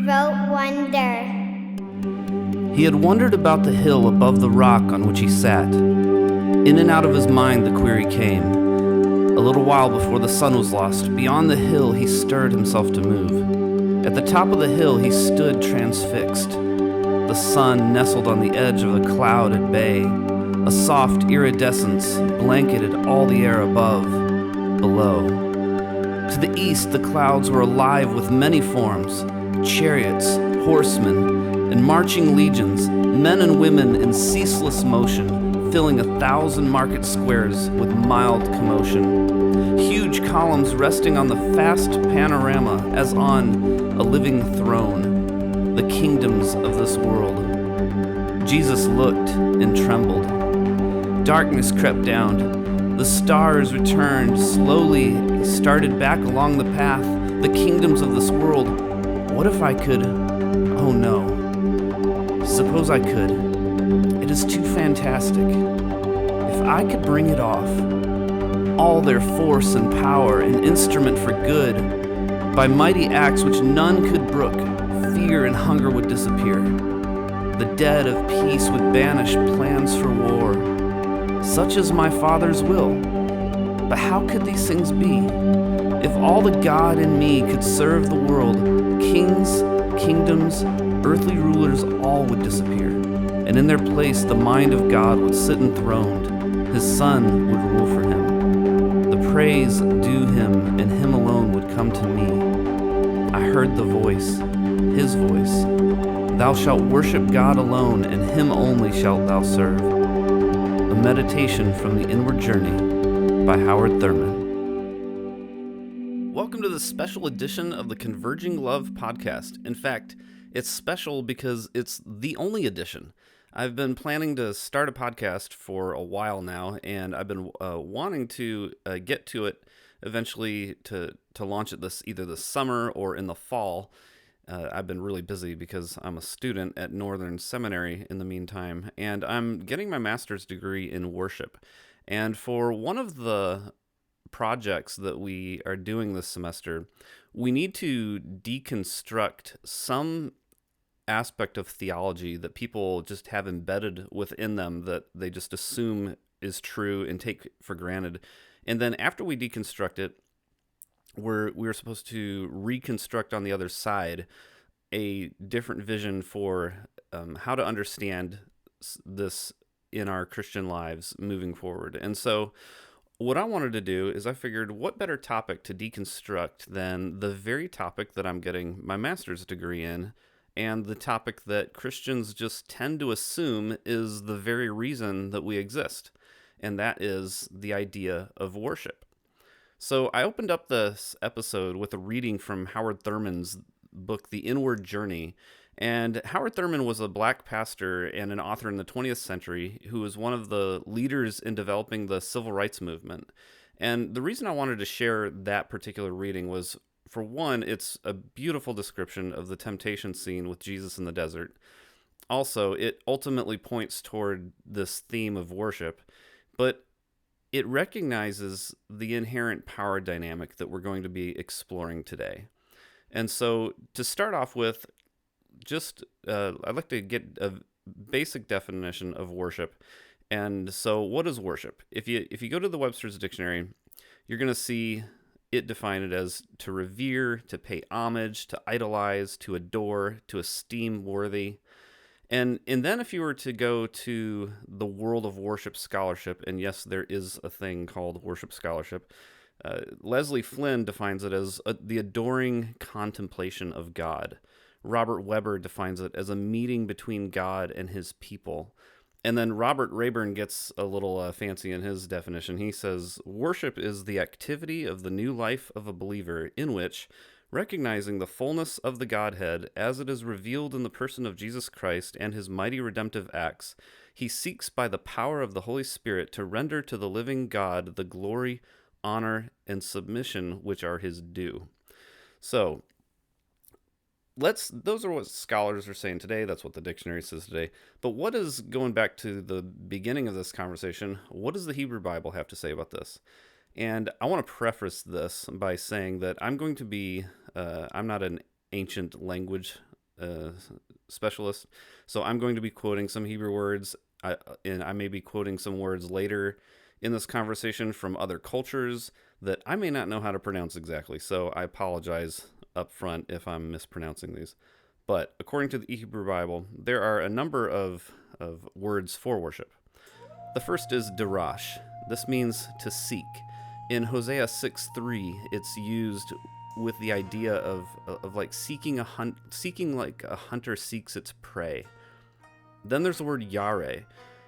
wrote wonder. He had wondered about the hill above the rock on which he sat. In and out of his mind the query came. A little while before the sun was lost, beyond the hill he stirred himself to move. At the top of the hill he stood transfixed. The sun nestled on the edge of a cloud at bay. A soft iridescence blanketed all the air above, below. To the east the clouds were alive with many forms, chariots, horsemen, and marching legions, men and women in ceaseless motion, filling 1,000 market squares with mild commotion. Huge columns resting on the vast panorama as on a living throne, the kingdoms of this world. Jesus looked and trembled. Darkness crept down. The stars returned. Slowly he started back along the path, the kingdoms of this world. What if I could? Oh no. Suppose I could. It is too fantastic. If I could bring it off, all their force and power, an instrument for good, by mighty acts which none could brook, fear and hunger would disappear. The dead of peace would banish plans for war. Such is my Father's will. But how could these things be? If all the God in me could serve the world, kings, kingdoms, earthly rulers, all would disappear. And in their place the mind of God would sit enthroned. His Son would rule for him. The praise due him, and him alone would come to me. I heard the voice, his voice. Thou shalt worship God alone, and him only shalt thou serve. A meditation from the Inward Journey by Howard Thurman. Welcome to this special edition of the Converging Love podcast. In fact, it's special because it's the only edition. I've been planning to start a podcast for a while now, and I've been wanting to get to it eventually to launch it either this summer or in the fall. I've been really busy because I'm a student at Northern Seminary in the meantime, and I'm getting my master's degree in worship. And for one of the projects that we are doing this semester, we need to deconstruct some aspect of theology that people just have embedded within them that they just assume is true and take for granted. And then after we deconstruct it, we're supposed to reconstruct on the other side a different vision for how to understand this in our Christian lives moving forward. And so what I wanted to do is I figured, what better topic to deconstruct than the very topic that I'm getting my master's degree in, and the topic that Christians just tend to assume is the very reason that we exist, and that is the idea of worship. So I opened up this episode with a reading from Howard Thurman's book, The Inward Journey. And Howard Thurman was a black pastor and an author in the 20th century who was one of the leaders in developing the civil rights movement. And the reason I wanted to share that particular reading was, for one, it's a beautiful description of the temptation scene with Jesus in the desert. Also, it ultimately points toward this theme of worship, but it recognizes the inherent power dynamic that we're going to be exploring today. And so to start off with, I'd like to get a basic definition of worship. And so what is worship? If you go to the Webster's Dictionary, you're going to see it defined as to revere, to pay homage, to idolize, to adore, to esteem worthy. And then if you were to go to the world of worship scholarship, and yes, there is a thing called worship scholarship, Leslie Flynn defines it as the adoring contemplation of God. Robert Weber defines it as a meeting between God and his people. And then Robert Rayburn gets a little fancy in his definition. He says, worship is the activity of the new life of a believer in which, recognizing the fullness of the Godhead as it is revealed in the person of Jesus Christ and his mighty redemptive acts, he seeks by the power of the Holy Spirit to render to the living God the glory, honor, and submission which are his due. So, those are what scholars are saying today. That's what the dictionary says today. But what is, going back to the beginning of this conversation, what does the Hebrew Bible have to say about this? And I want to preface this by saying that I'm not an ancient language specialist, so I'm going to be quoting some Hebrew words, and I may be quoting some words later in this conversation from other cultures that I may not know how to pronounce exactly, so I apologize up front if I'm mispronouncing these. But according to the Hebrew Bible, there are a number of words for worship. The first is darash. This means to seek. In Hosea 6:3, it's used with the idea of like seeking like a hunter seeks its prey. Then there's the word yare.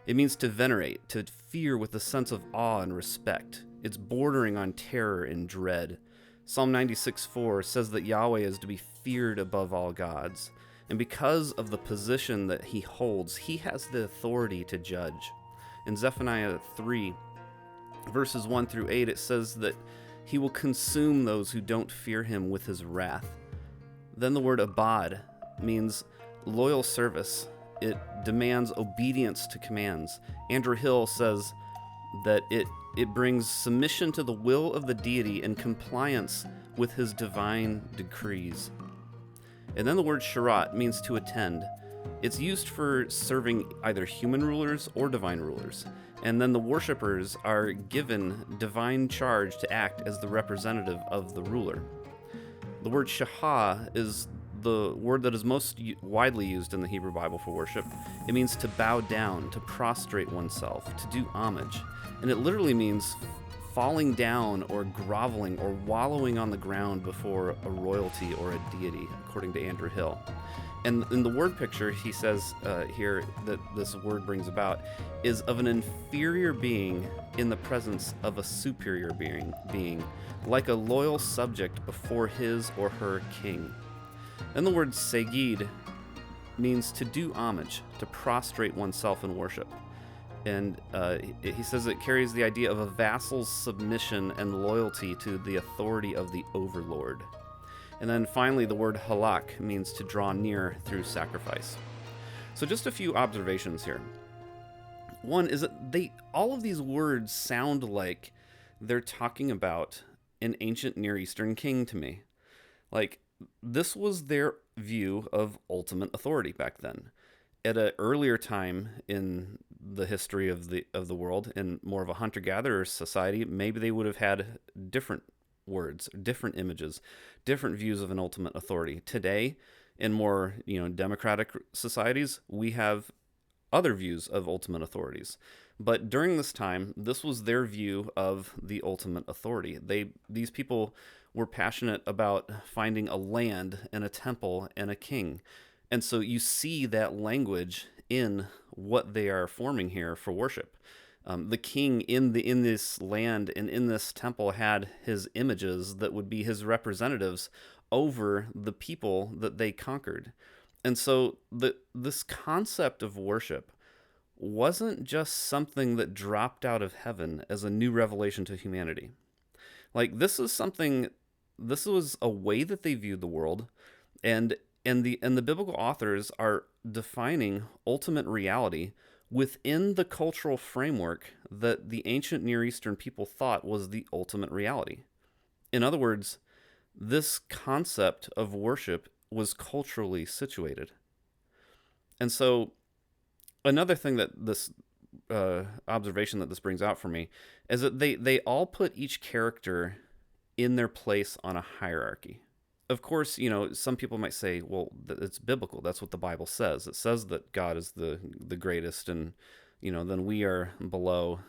It means to venerate, to fear with a sense of awe and respect. It's bordering on terror and dread. Psalm 96:4 says that Yahweh is to be feared above all gods. And because of the position that he holds, he has the authority to judge. In Zephaniah 3, verses 1 through 8, it says that he will consume those who don't fear him with his wrath. Then the word abad means loyal service. It demands obedience to commands. Andrew Hill says that it brings submission to the will of the deity and compliance with his divine decrees. And then the word sharat means to attend. It's used for serving either human rulers or divine rulers. And then the worshipers are given divine charge to act as the representative of the ruler. The word shahah is the word that is most widely used in the Hebrew Bible for worship. It means to bow down, to prostrate oneself, to do homage. And it literally means falling down or groveling or wallowing on the ground before a royalty or a deity, according to Andrew Hill. And in the word picture, he says here that this word brings about is of an inferior being in the presence of a superior being, like a loyal subject before his or her king. Then the word segid means to do homage, to prostrate oneself in worship. And he says it carries the idea of a vassal's submission and loyalty to the authority of the overlord. And then finally, the word halak means to draw near through sacrifice. So just a few observations here. One is that all of these words sound like they're talking about an ancient Near Eastern king to me. Like, this was their view of ultimate authority back then. At an earlier time in the history of the world, in more of a hunter-gatherer society, maybe they would have had different words, different images, different views of an ultimate authority. Today, in more democratic societies, we have other views of ultimate authorities. But during this time, this was their view of the ultimate authority. These people were passionate about finding a land and a temple and a king. And so you see that language in what they are forming here for worship. The king in this land and in this temple had his images that would be his representatives over the people that they conquered. And so this concept of worship wasn't just something that dropped out of heaven as a new revelation to humanity. Like, this was a way that they viewed the world, and the biblical authors are defining ultimate reality within the cultural framework that the ancient Near Eastern people thought was the ultimate reality. In other words, this concept of worship was culturally situated. And so another thing that this observation that this brings out for me is that they all put each character in their place on a hierarchy. Of course, some people might say, well, it's biblical. That's what the Bible says. It says that God is the greatest, and then we are below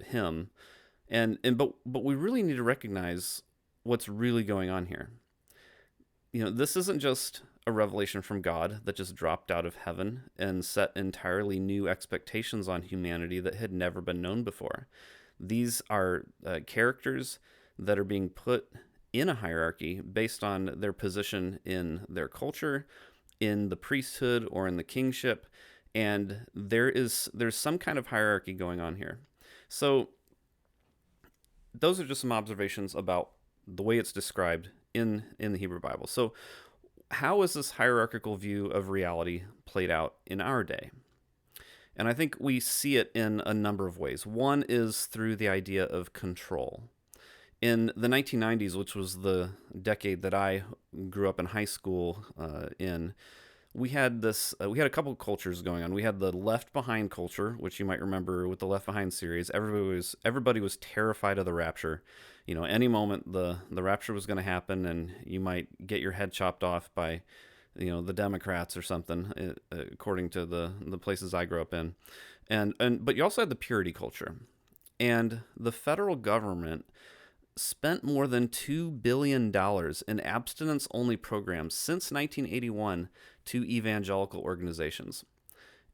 him. But we really need to recognize what's really going on here. This isn't just a revelation from God that just dropped out of heaven and set entirely new expectations on humanity that had never been known before. These are characters that are being put in a hierarchy based on their position in their culture, in the priesthood, or in the kingship, and there's some kind of hierarchy going on here. So those are just some observations about the way it's described in the Hebrew Bible. So how is this hierarchical view of reality played out in our day? And I think we see it in a number of ways. One is through the idea of control. In the 1990s, which was the decade that I grew up in high school in, we had this we had a couple of cultures going on. We had the Left Behind culture, which you might remember with the Left Behind series. Everybody was terrified of the rapture. Any moment the rapture was going to happen, and you might get your head chopped off by the Democrats or something, according to the places I grew up in. But you also had the purity culture, and the federal government spent more than $2 billion in abstinence-only programs since 1981 to evangelical organizations.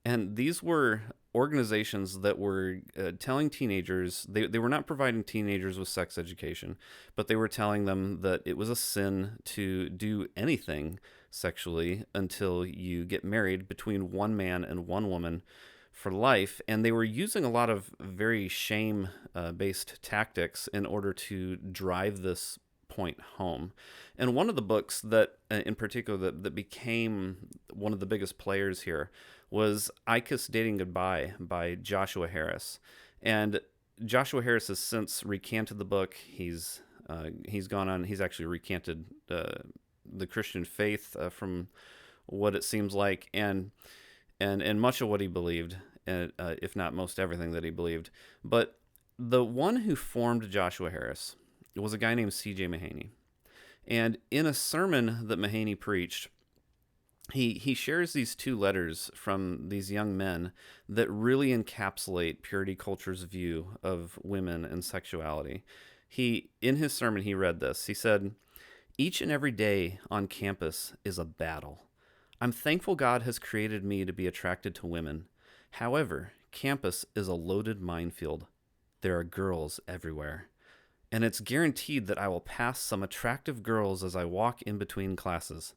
And these were organizations that were telling teenagers, they were not providing teenagers with sex education, but they were telling them that it was a sin to do anything sexually until you get married between one man and one woman for life. And they were using a lot of very shame-based tactics in order to drive this point home. And one of the books that, in particular, that became one of the biggest players here was Icus Dating Goodbye by Joshua Harris. And Joshua Harris has since recanted the book. He's gone on. He's actually recanted the Christian faith from what it seems like, and much of what he believed, if not most everything that he believed. But the one who formed Joshua Harris was a guy named C.J. Mahaney. And in a sermon that Mahaney preached, he shares these two letters from these young men that really encapsulate purity culture's view of women and sexuality. In his sermon, he read this. He said, "Each and every day on campus is a battle. I'm thankful God has created me to be attracted to women. However, campus is a loaded minefield. There are girls everywhere. And it's guaranteed that I will pass some attractive girls as I walk in between classes.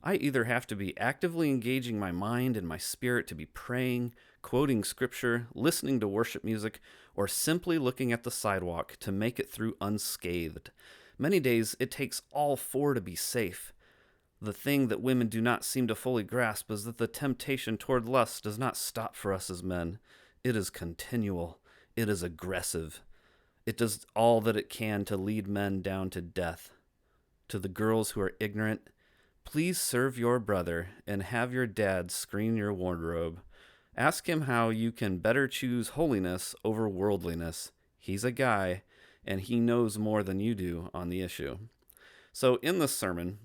I either have to be actively engaging my mind and my spirit to be praying, quoting scripture, listening to worship music, or simply looking at the sidewalk to make it through unscathed. Many days it takes all four to be safe. The thing that women do not seem to fully grasp is that the temptation toward lust does not stop for us as men. It is continual. It is aggressive. It does all that it can to lead men down to death. To the girls who are ignorant, please serve your brother and have your dad screen your wardrobe. Ask him how you can better choose holiness over worldliness. He's a guy, and he knows more than you do on the issue." So in this sermon,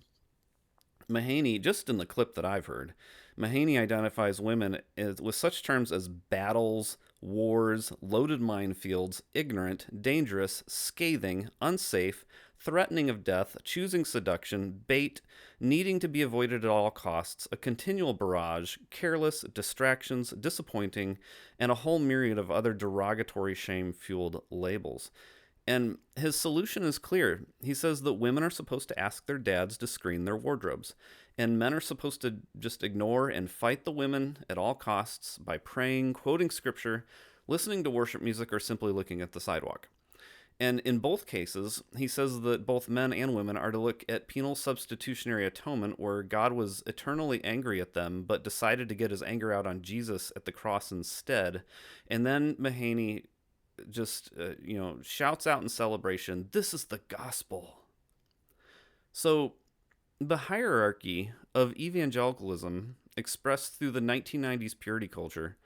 Mahaney, just in the clip that I've heard, Mahaney identifies women with such terms as battles, wars, loaded minefields, ignorant, dangerous, scathing, unsafe, threatening of death, choosing seduction, bait, needing to be avoided at all costs, a continual barrage, careless, distractions, disappointing, and a whole myriad of other derogatory, shame-fueled labels. And his solution is clear. He says that women are supposed to ask their dads to screen their wardrobes, and men are supposed to just ignore and fight the women at all costs by praying, quoting scripture, listening to worship music, or simply looking at the sidewalk. And in both cases, he says that both men and women are to look at penal substitutionary atonement, where God was eternally angry at them, but decided to get his anger out on Jesus at the cross instead. And then Mahaney just shouts out in celebration, "This is the gospel." So the hierarchy of evangelicalism, expressed through the 1990s purity culture,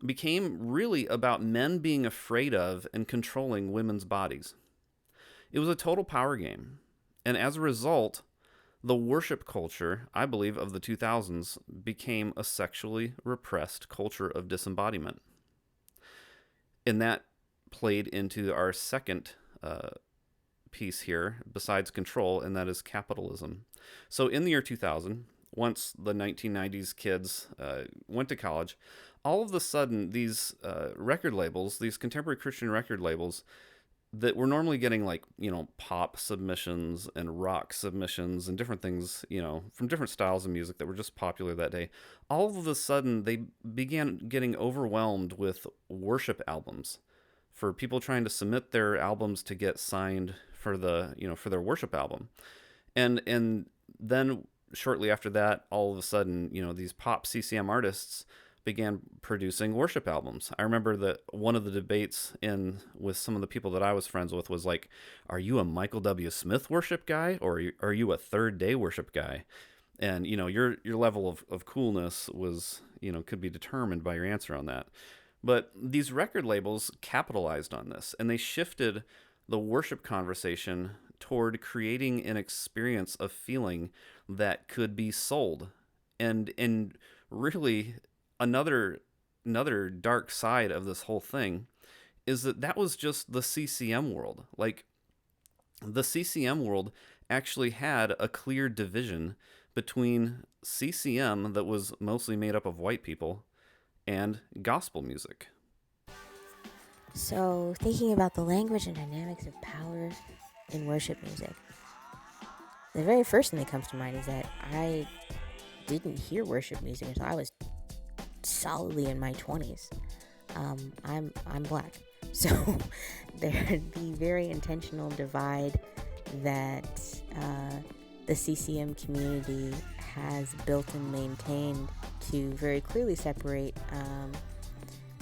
became really about men being afraid of and controlling women's bodies. It was a total power game, and as a result, the worship culture, I believe, of the 2000s became a sexually repressed culture of disembodiment. And that played into our second piece here, besides control, and that is capitalism. So in the year 2000, once the 1990s kids went to college, all of a sudden these record labels, these contemporary Christian record labels that were normally getting pop submissions and rock submissions and different things, from different styles of music that were just popular that day, all of a sudden they began getting overwhelmed with worship albums for people trying to submit their albums to get signed for for their worship album. And then shortly after that, all of a sudden, these pop CCM artists began producing worship albums. I remember that one of the debates with some of the people that I was friends with was like, are you a Michael W. Smith worship guy, or are you a Third Day worship guy? And, your level of coolness was, could be determined by your answer on that. But these record labels capitalized on this, and they shifted the worship conversation toward creating an experience of feeling that could be sold. And really, another dark side of this whole thing is that was just the CCM world. Like, the CCM world actually had a clear division between CCM, that was mostly made up of white people, and gospel music. So, thinking about the language and dynamics of power in worship music, the very first thing that comes to mind is that I didn't hear worship music until I was solidly in my 20s. I'm black, so there's the very intentional divide that the CCM community has built and maintained to very clearly separate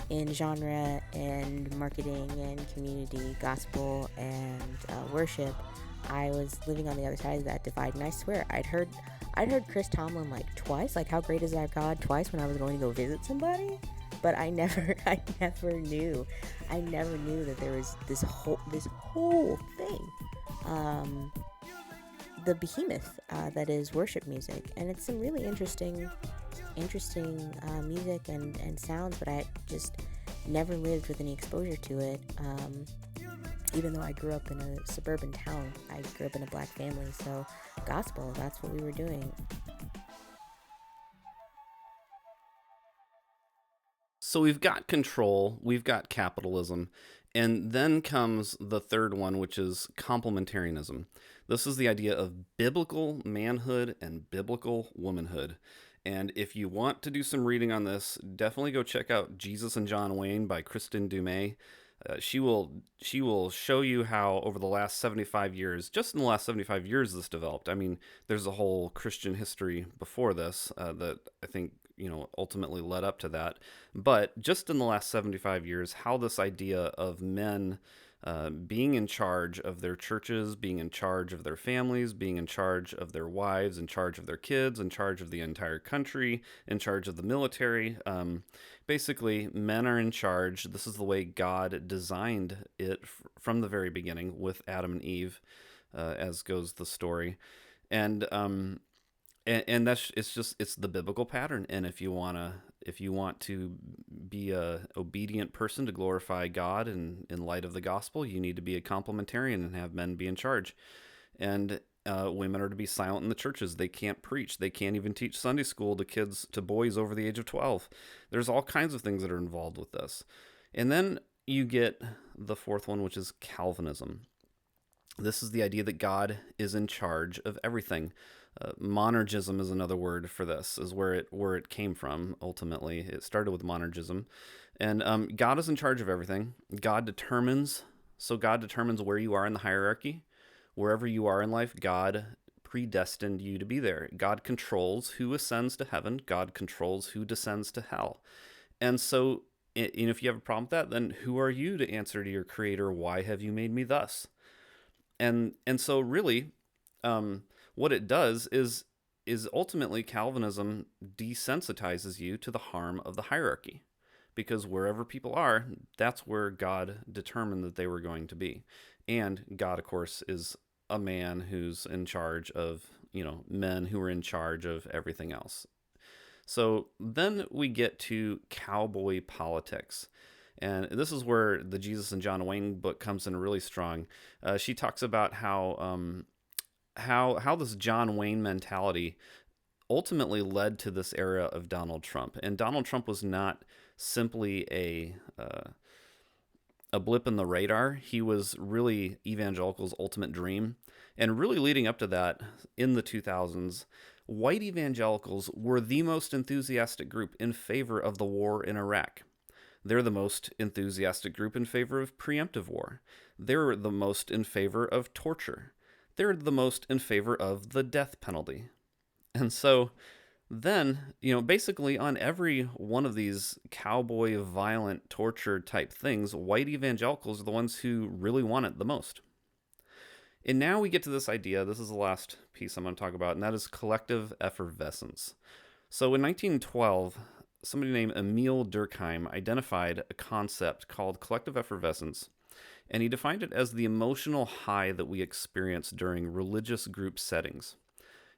in genre and marketing and community, gospel and worship. I was living on the other side of that divide, and I swear I'd heard Chris Tomlin like twice, like How Great Is Our God, twice when I was going to go visit somebody. But I never knew that there was this whole thing, the behemoth that is worship music, and it's some really interesting music and sounds, but I just never lived with any exposure to it. Even though I grew up in a suburban town, I grew up in a black family, so gospel, that's what we were doing. So we've got control, we've got capitalism, and then comes the third one, which is complementarianism. This is the idea of biblical manhood and biblical womanhood. And if you want to do some reading on this, definitely go check out Jesus and John Wayne by Kristen Dumais. She will show you how over the last 75 years, just in the last 75 years, this developed. I mean, there's a whole Christian history before this that I think ultimately led up to that. But just in the last 75 years, how this idea of men being in charge of their churches, being in charge of their families, being in charge of their wives, in charge of their kids, in charge of the entire country, in charge of the military. Basically, men are in charge. This is the way God designed it from the very beginning with Adam and Eve, as goes the story. And that's it's the biblical pattern. And if you want to be a obedient person to glorify God in light of the gospel, you need to be a complementarian and have men be in charge. And women are to be silent in the churches. They can't preach. They can't even teach Sunday school to boys over the age of 12. There's all kinds of things that are involved with this. And then you get the fourth one, which is Calvinism. This is the idea that God is in charge of everything. Monergism is another word for this, is where it came from. Ultimately, it started with monergism, and God is in charge of everything. God determines where you are in the hierarchy. Wherever you are in life, God predestined you to be there. God controls who ascends to heaven. God controls who descends to hell. And so, if you have a problem with that, then who are you to answer to your Creator? Why have you made me thus? And so really, what it does is ultimately Calvinism desensitizes you to the harm of the hierarchy, because wherever people are, that's where God determined that they were going to be. And God, of course, is a man who's in charge of, men who are in charge of everything else. So then we get to cowboy politics. And this is where the Jesus and John Wayne book comes in really strong. She talks about how this John Wayne mentality ultimately led to this era of Donald Trump. And Donald Trump was not simply a blip in the radar. He was really evangelicals' ultimate dream. And really leading up to that, in the 2000s, white evangelicals were the most enthusiastic group in favor of the war in Iraq. They're the most enthusiastic group in favor of preemptive war. They're the most in favor of torture. They're the most in favor of the death penalty. And so then, basically on every one of these cowboy violent torture type things, white evangelicals are the ones who really want it the most. And now we get to this idea. This is the last piece I'm going to talk about, and that is collective effervescence. So in 1912, somebody named Emil Durkheim identified a concept called collective effervescence, and he defined it as the emotional high that we experience during religious group settings.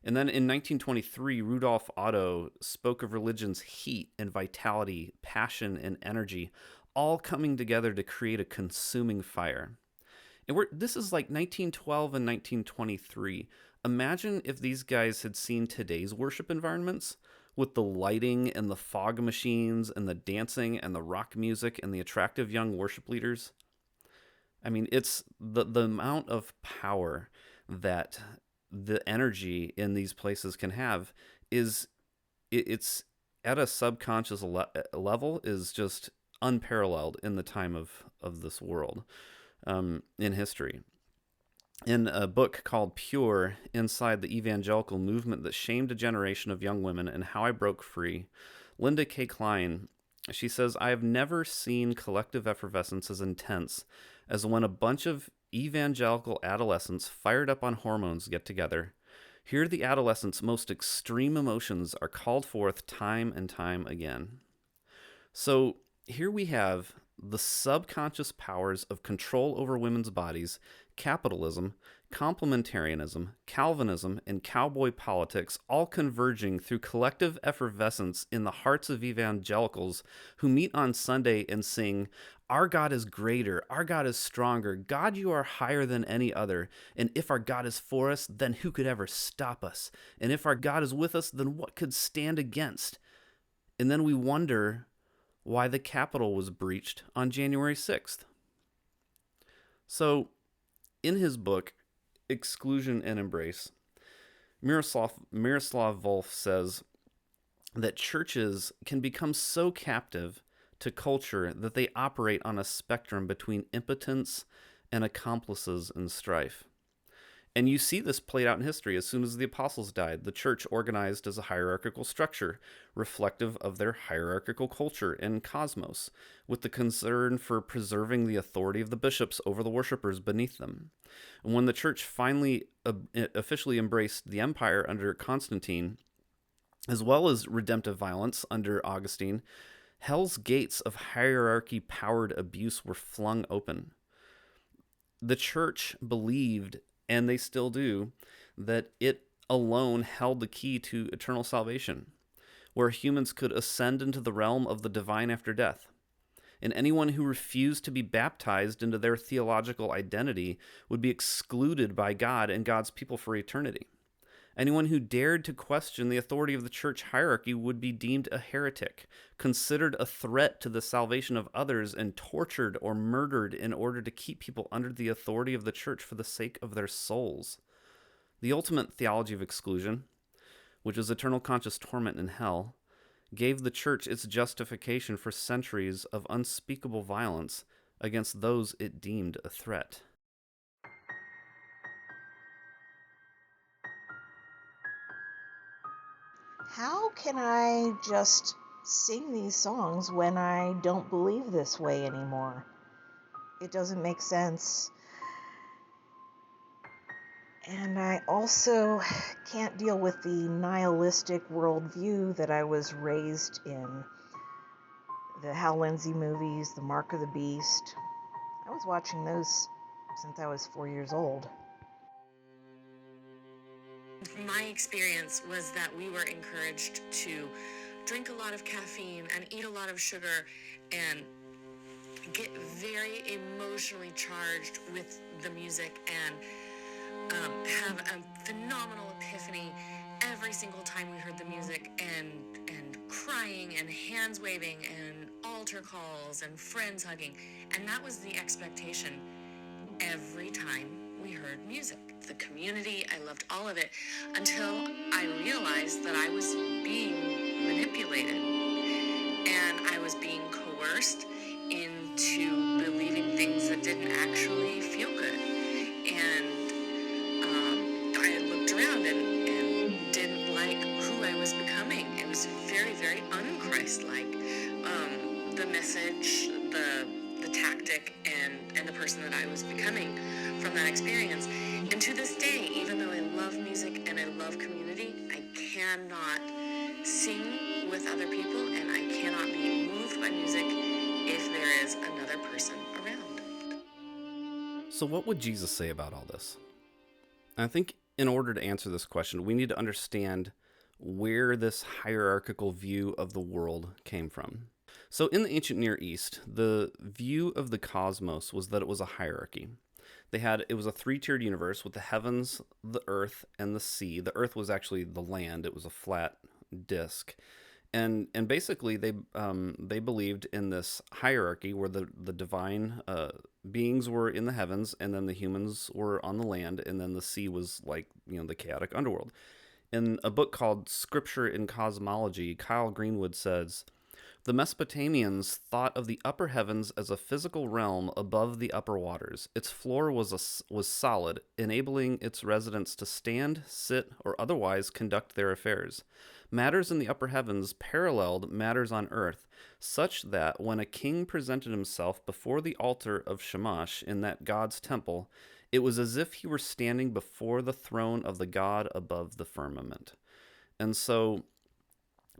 And then in 1923, Rudolf Otto spoke of religion's heat and vitality, passion and energy, all coming together to create a consuming fire. And this is like 1912 and 1923. Imagine if these guys had seen today's worship environments with the lighting and the fog machines and the dancing and the rock music and the attractive young worship leaders. I mean, it's the amount of power that the energy in these places can have it's at a subconscious level is just unparalleled in the time of this world, in history. In a book called Pure, Inside the Evangelical Movement That Shamed a Generation of Young Women and How I Broke Free, Linda K. Klein, she says, I have never seen collective effervescence as intense as when a bunch of evangelical adolescents fired up on hormones get together. Here the adolescents' most extreme emotions are called forth time and time again. So here we have the subconscious powers of control over women's bodies, capitalism, complementarianism, Calvinism, and cowboy politics all converging through collective effervescence in the hearts of evangelicals who meet on Sunday and sing, our God is greater, our God is stronger, God, you are higher than any other, and if our God is for us, then who could ever stop us? And if our God is with us, then what could stand against? And then we wonder why the Capitol was breached on January 6th. So, in his book, Exclusion and Embrace, Miroslav Volf says that churches can become so captive to culture that they operate on a spectrum between impotence and accomplices in strife. And you see this played out in history. As soon as the apostles died, the church organized as a hierarchical structure, reflective of their hierarchical culture and cosmos, with the concern for preserving the authority of the bishops over the worshipers beneath them. And when the church finally officially embraced the empire under Constantine, as well as redemptive violence under Augustine, hell's gates of hierarchy-powered abuse were flung open. The church believed, and they still do, that it alone held the key to eternal salvation, where humans could ascend into the realm of the divine after death. And anyone who refused to be baptized into their theological identity would be excluded by God and God's people for eternity. Anyone who dared to question the authority of the church hierarchy would be deemed a heretic, considered a threat to the salvation of others, and tortured or murdered in order to keep people under the authority of the church for the sake of their souls. The ultimate theology of exclusion, which is eternal conscious torment in hell, gave the church its justification for centuries of unspeakable violence against those it deemed a threat. How can I just sing these songs when I don't believe this way anymore? It doesn't make sense. And I also can't deal with the nihilistic worldview that I was raised in. The Hal Lindsey movies, The Mark of the Beast. I was watching those since I was 4 years old. My experience was that we were encouraged to drink a lot of caffeine and eat a lot of sugar and get very emotionally charged with the music and have a phenomenal epiphany every single time we heard the music, and crying and hands waving and altar calls and friends hugging. And that was the expectation every time we heard music. The community, I loved all of it, until I realized that I was being manipulated and I was being coerced into believing things that didn't actually feel good. And I looked around and didn't like who I was becoming. It was very, very un-Christ-like. The message, the tactics, eclectic and the person that I was becoming from that experience. And to this day, even though I love music and I love community, I cannot sing with other people and I cannot be moved by music if there is another person around. So what would Jesus say about all this? I think in order to answer this question, we need to understand where this hierarchical view of the world came from. So in the ancient Near East, the view of the cosmos was that it was a hierarchy. It was a three-tiered universe with the heavens, the earth, and the sea. The earth was actually the land. It was a flat disk. And basically they believed in this hierarchy where the divine beings were in the heavens, and then the humans were on the land, and then the sea was like, the chaotic underworld. In a book called Scripture in Cosmology, Kyle Greenwood says, "The Mesopotamians thought of the upper heavens as a physical realm above the upper waters. Its floor was solid, enabling its residents to stand, sit, or otherwise conduct their affairs. Matters in the upper heavens paralleled matters on earth, such that when a king presented himself before the altar of Shamash in that god's temple, it was as if he were standing before the throne of the god above the firmament." And so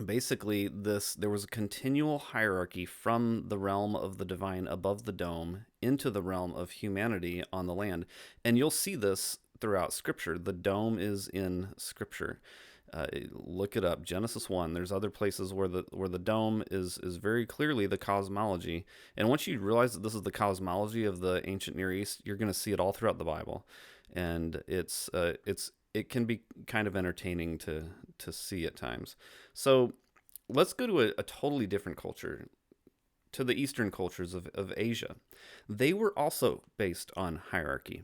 basically there was a continual hierarchy from the realm of the divine above the dome into the realm of humanity on the land. And you'll see this throughout Scripture. The dome is in Scripture. Look it up, Genesis 1. There's other places where the dome is very clearly the cosmology. And once you realize that this is the cosmology of the ancient Near East, you're going to see it all throughout the Bible. And it can be kind of entertaining to see at times. So let's go to a totally different culture, to the Eastern cultures of Asia. They were also based on hierarchy.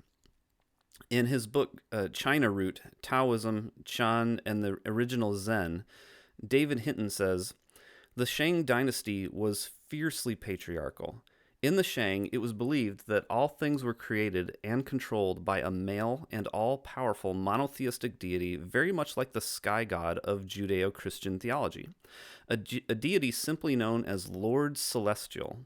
In his book, China Root, Taoism, Chan, and the Original Zen, David Hinton says, "The Shang dynasty was fiercely patriarchal. In the Shang, it was believed that all things were created and controlled by a male and all-powerful monotheistic deity, very much like the sky god of Judeo-Christian theology, a deity simply known as Lord Celestial.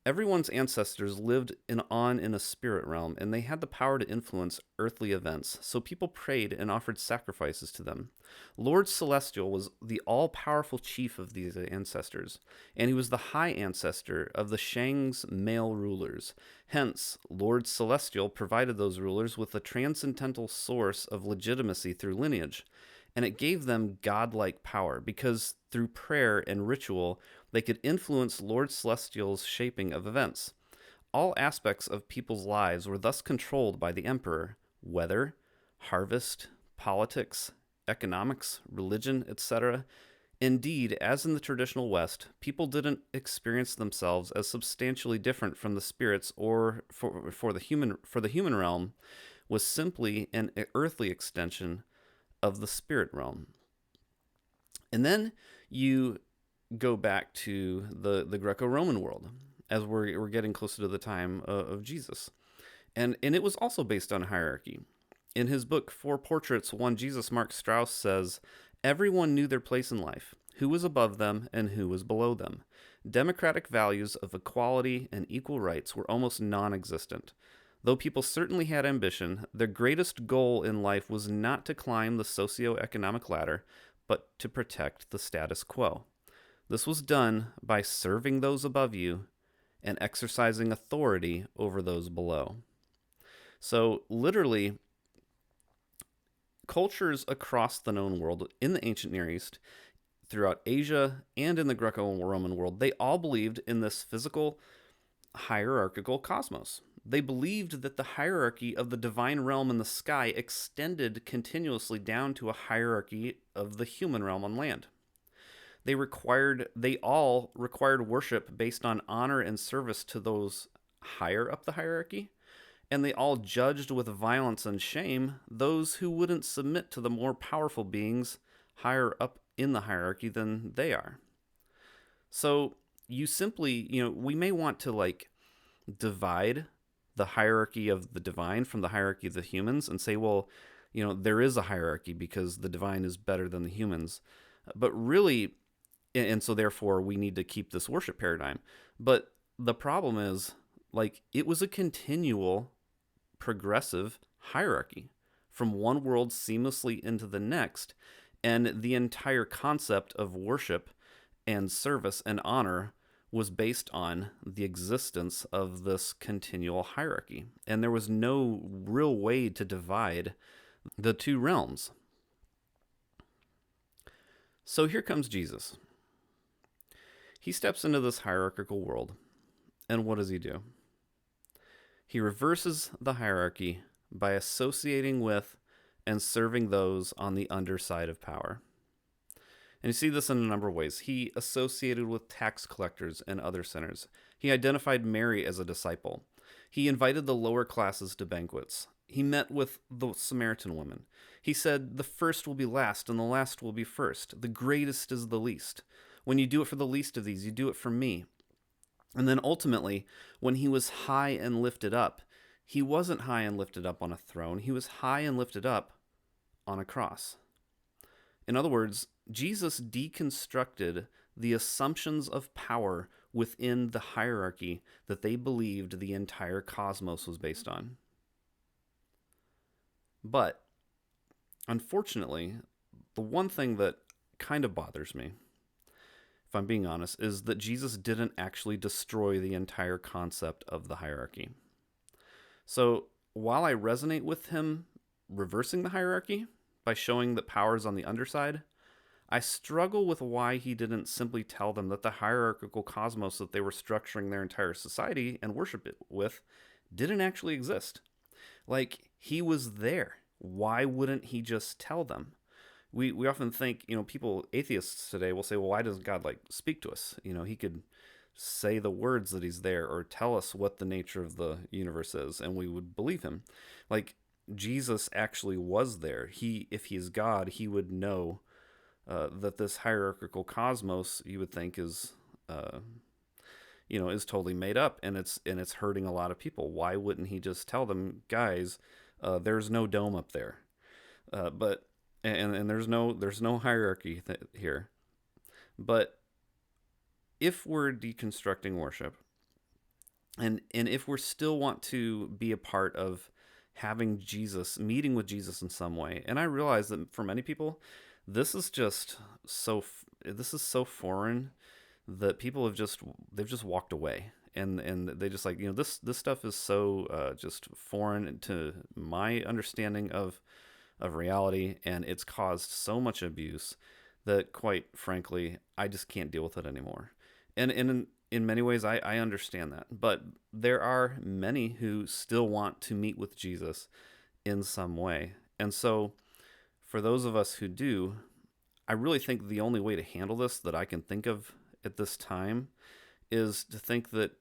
Everyone's ancestors lived in a spirit realm, and they had the power to influence earthly events, so people prayed and offered sacrifices to them. Lord Celestial was the all-powerful chief of these ancestors, and he was the high ancestor of the Shang's male rulers. Hence, Lord Celestial provided those rulers with a transcendental source of legitimacy through lineage, and it gave them godlike power, because through prayer and ritual, they could influence Lord Celestial's shaping of events. All aspects of people's lives were thus controlled by the emperor: weather, harvest, politics, economics, religion, etc. Indeed, as in the traditional West, people didn't experience themselves as substantially different from the spirits, or for the human realm was simply an earthly extension of the spirit realm." And then you go back to the Greco-Roman world, as we're getting closer to the time of Jesus. And it was also based on hierarchy. In his book, Four Portraits, One Jesus, Mark Strauss says, "Everyone knew their place in life, who was above them and who was below them. Democratic values of equality and equal rights were almost non-existent. Though people certainly had ambition, their greatest goal in life was not to climb the socio-economic ladder, but to protect the status quo. This was done by serving those above you and exercising authority over those below." So literally, cultures across the known world in the ancient Near East, throughout Asia, and in the Greco-Roman world, they all believed in this physical hierarchical cosmos. They believed that the hierarchy of the divine realm in the sky extended continuously down to a hierarchy of the human realm on land. They all required worship based on honor and service to those higher up the hierarchy, and they all judged with violence and shame those who wouldn't submit to the more powerful beings higher up in the hierarchy than they are. So you simply, we may want to divide the hierarchy of the divine from the hierarchy of the humans and say, well, there is a hierarchy because the divine is better than the humans. But really, and so therefore we need to keep this worship paradigm. But the problem is Like, it was a continual, progressive hierarchy from one world seamlessly into the next, and the entire concept of worship and service and honor was based on the existence of this continual hierarchy. And there was no real way to divide the two realms. So here comes Jesus. He steps into this hierarchical world, and what does he do? He reverses the hierarchy by associating with and serving those on the underside of power. And you see this in a number of ways. He associated with tax collectors and other sinners. He identified Mary as a disciple. He invited the lower classes to banquets. He met with the Samaritan woman. He said, the first will be last and the last will be first. The greatest is the least. When you do it for the least of these, you do it for me. And then ultimately, when he was high and lifted up, he wasn't high and lifted up on a throne. He was high and lifted up on a cross. In other words, Jesus deconstructed the assumptions of power within the hierarchy that they believed the entire cosmos was based on. But, unfortunately, the one thing that kind of bothers me, if I'm being honest, is that Jesus didn't actually destroy the entire concept of the hierarchy. So, while I resonate with him reversing the hierarchy by showing that power is on the underside, I struggle with why he didn't simply tell them that the hierarchical cosmos that they were structuring their entire society and worship it with didn't actually exist. Like, he was there. Why wouldn't he just tell them? We often think, people, atheists today will say, well, why doesn't God, speak to us? He could say the words that he's there or tell us what the nature of the universe is, and we would believe him. Jesus actually was there. If he's God, he would know that this hierarchical cosmos, you would think, is totally made up, and it's hurting a lot of people. Why wouldn't he just tell them, guys, there's no dome up there, and there's no hierarchy here. But if we're deconstructing worship, and if we still want to be a part of having Jesus, meeting with Jesus in some way, and I realize that for many people, this is so foreign that people they've just walked away, and they just this stuff is so just foreign to my understanding of reality, and it's caused so much abuse that, quite frankly, I just can't deal with it anymore. And in many ways, I understand that, but there are many who still want to meet with Jesus in some way, and so for those of us who do, I really think the only way to handle this that I can think of at this time is to think that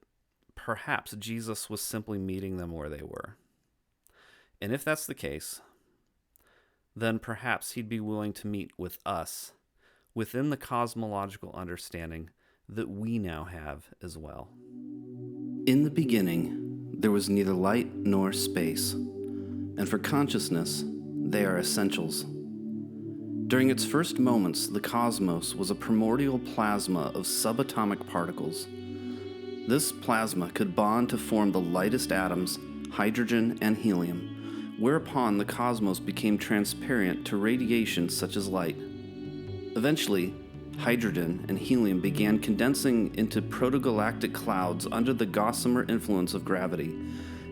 perhaps Jesus was simply meeting them where they were. And if that's the case, then perhaps he'd be willing to meet with us within the cosmological understanding that we now have as well. In the beginning, there was neither light nor space, and for consciousness, they are essentials. During its first moments, the cosmos was a primordial plasma of subatomic particles. This plasma could bond to form the lightest atoms, hydrogen and helium, whereupon the cosmos became transparent to radiation such as light. Eventually, hydrogen and helium began condensing into protogalactic clouds under the gossamer influence of gravity,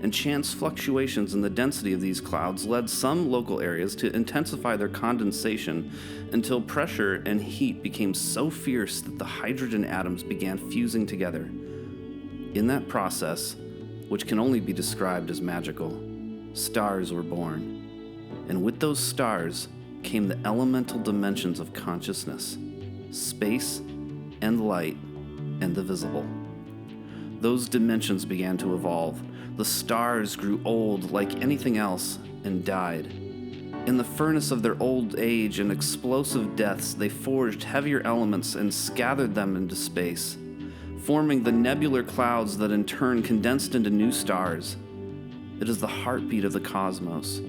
and chance fluctuations in the density of these clouds led some local areas to intensify their condensation until pressure and heat became so fierce that the hydrogen atoms began fusing together. In that process, which can only be described as magical, stars were born. And with those stars came the elemental dimensions of consciousness, space and light and the visible. Those dimensions began to evolve. The stars grew old like anything else and died. In the furnace of their old age and explosive deaths, they forged heavier elements and scattered them into space, forming the nebular clouds that in turn condensed into new stars. It is the heartbeat of the cosmos,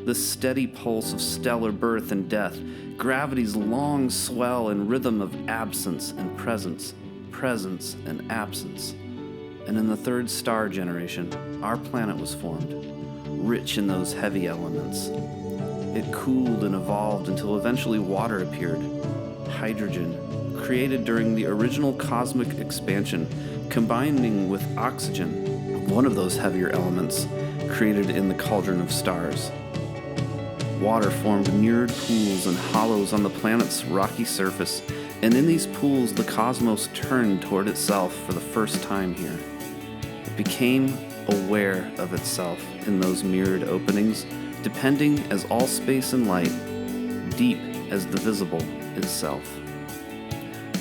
the steady pulse of stellar birth and death, gravity's long swell and rhythm of absence and presence, presence and absence. And in the third star generation, our planet was formed, rich in those heavy elements. It cooled and evolved until eventually water appeared, hydrogen, created during the original cosmic expansion, combining with oxygen, one of those heavier elements, created in the cauldron of stars. Water formed mirrored pools and hollows on the planet's rocky surface, and in these pools the cosmos turned toward itself for the first time here. It became aware of itself in those mirrored openings, depending as all space and light, deep as the visible itself.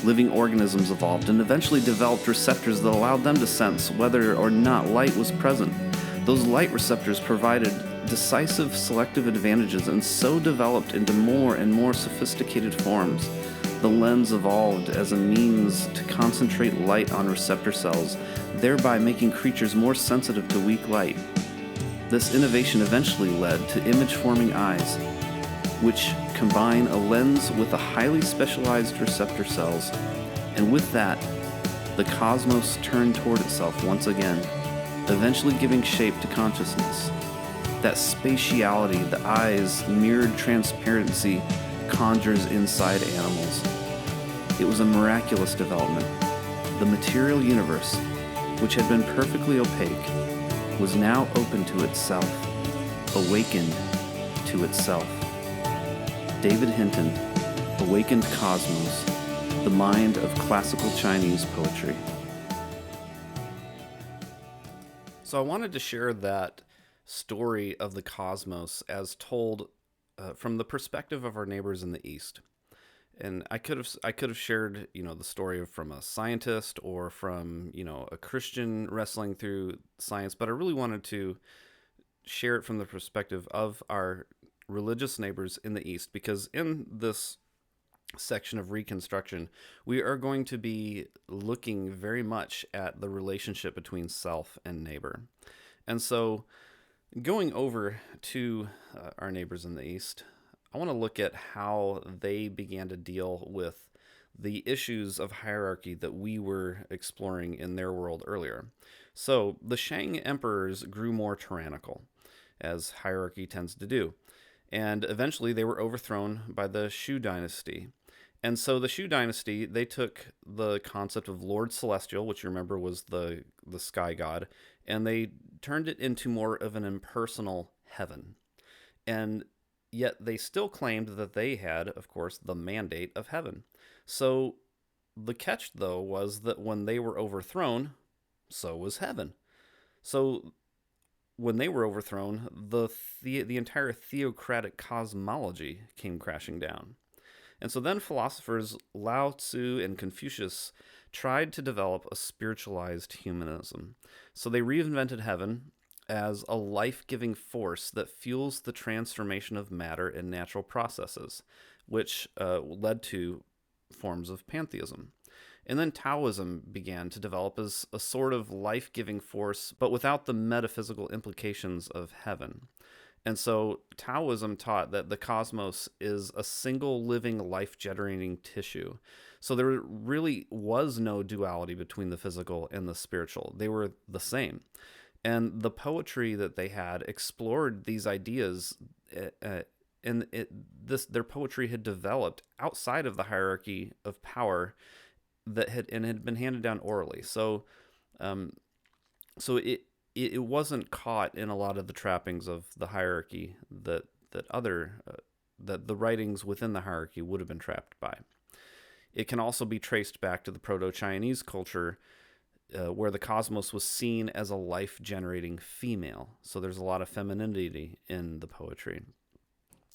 Living organisms evolved and eventually developed receptors that allowed them to sense whether or not light was present. Those light receptors provided decisive selective advantages and so developed into more and more sophisticated forms. The lens evolved as a means to concentrate light on receptor cells, thereby making creatures more sensitive to weak light. This innovation eventually led to image-forming eyes, which combine a lens with a highly specialized receptor cells, and with that, the cosmos turned toward itself once again, eventually giving shape to consciousness. That spatiality, the eye's mirrored transparency, conjures inside animals. It was a miraculous development. The material universe, which had been perfectly opaque, was now open to itself, awakened to itself. David Hinton, Awakened Cosmos, the Mind of Classical Chinese Poetry. So I wanted to share that story of the cosmos as told from the perspective of our neighbors in the East. And I could have shared, the story from a scientist or from, a Christian wrestling through science, but I really wanted to share it from the perspective of our religious neighbors in the East, because in this section of Reconstruction, we are going to be looking very much at the relationship between self and neighbor. And so going over to our neighbors in the East, I want to look at how they began to deal with the issues of hierarchy that we were exploring in their world earlier. So the Shang emperors grew more tyrannical, as hierarchy tends to do. And eventually they were overthrown by the Shu dynasty. And so the Shu dynasty, they took the concept of Lord Celestial, which you remember was the sky god, and they turned it into more of an impersonal heaven. And yet they still claimed that they had, of course, the mandate of heaven. So the catch, though, was that when they were overthrown, so was heaven. So when they were overthrown, the entire theocratic cosmology came crashing down. And so then philosophers Lao Tzu and Confucius tried to develop a spiritualized humanism. So they reinvented heaven as a life-giving force that fuels the transformation of matter in natural processes, which led to forms of pantheism. And then Taoism began to develop as a sort of life-giving force, but without the metaphysical implications of heaven. And so Taoism taught that the cosmos is a single living life-generating tissue. So there really was no duality between the physical and the spiritual. They were the same. And the poetry that they had explored these ideas, and their poetry had developed outside of the hierarchy of power that had been handed down orally. So it wasn't caught in a lot of the trappings of the hierarchy that the writings within the hierarchy would have been trapped by. It can also be traced back to the Proto-Chinese culture, where the cosmos was seen as a life-generating female. So there's a lot of femininity in the poetry.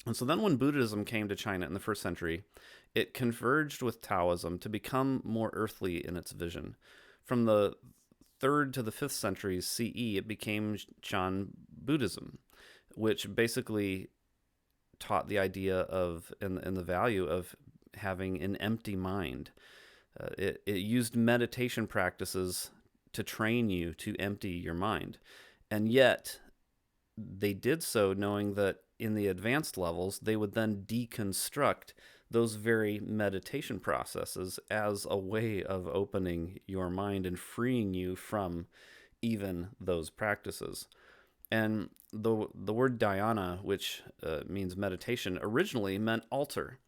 And so then when Buddhism came to China in the 1st century, it converged with Taoism to become more earthly in its vision. From the 3rd to the 5th centuries CE, it became Chan Buddhism, which basically taught the idea of and the value of having an empty mind. It used meditation practices to train you to empty your mind. And yet, they did so knowing that in the advanced levels, they would then deconstruct those very meditation processes as a way of opening your mind and freeing you from even those practices. And the word dhyana, which means meditation, originally meant altar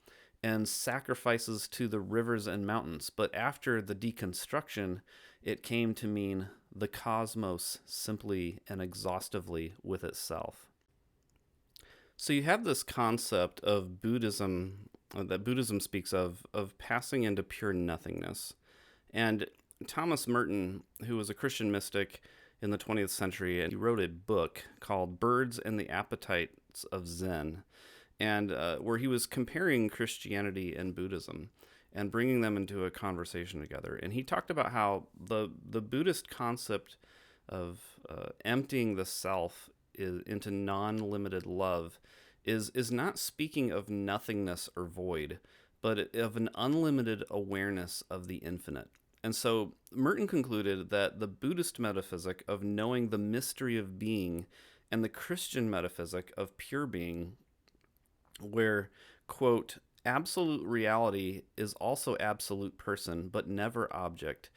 and sacrifices to the rivers and mountains. But after the deconstruction, it came to mean the cosmos simply and exhaustively with itself. So you have this concept of Buddhism that Buddhism speaks of passing into pure nothingness. And Thomas Merton, who was a Christian mystic in the 20th century, and he wrote a book called Birds and the Appetites of Zen, and where he was comparing Christianity and Buddhism and bringing them into a conversation together. And he talked about how the Buddhist concept of emptying the self into non-limited love is not speaking of nothingness or void, but of an unlimited awareness of the infinite. And so Merton concluded that the Buddhist metaphysic of knowing the mystery of being and the Christian metaphysic of pure being, where, quote, absolute reality is also absolute person, but never object,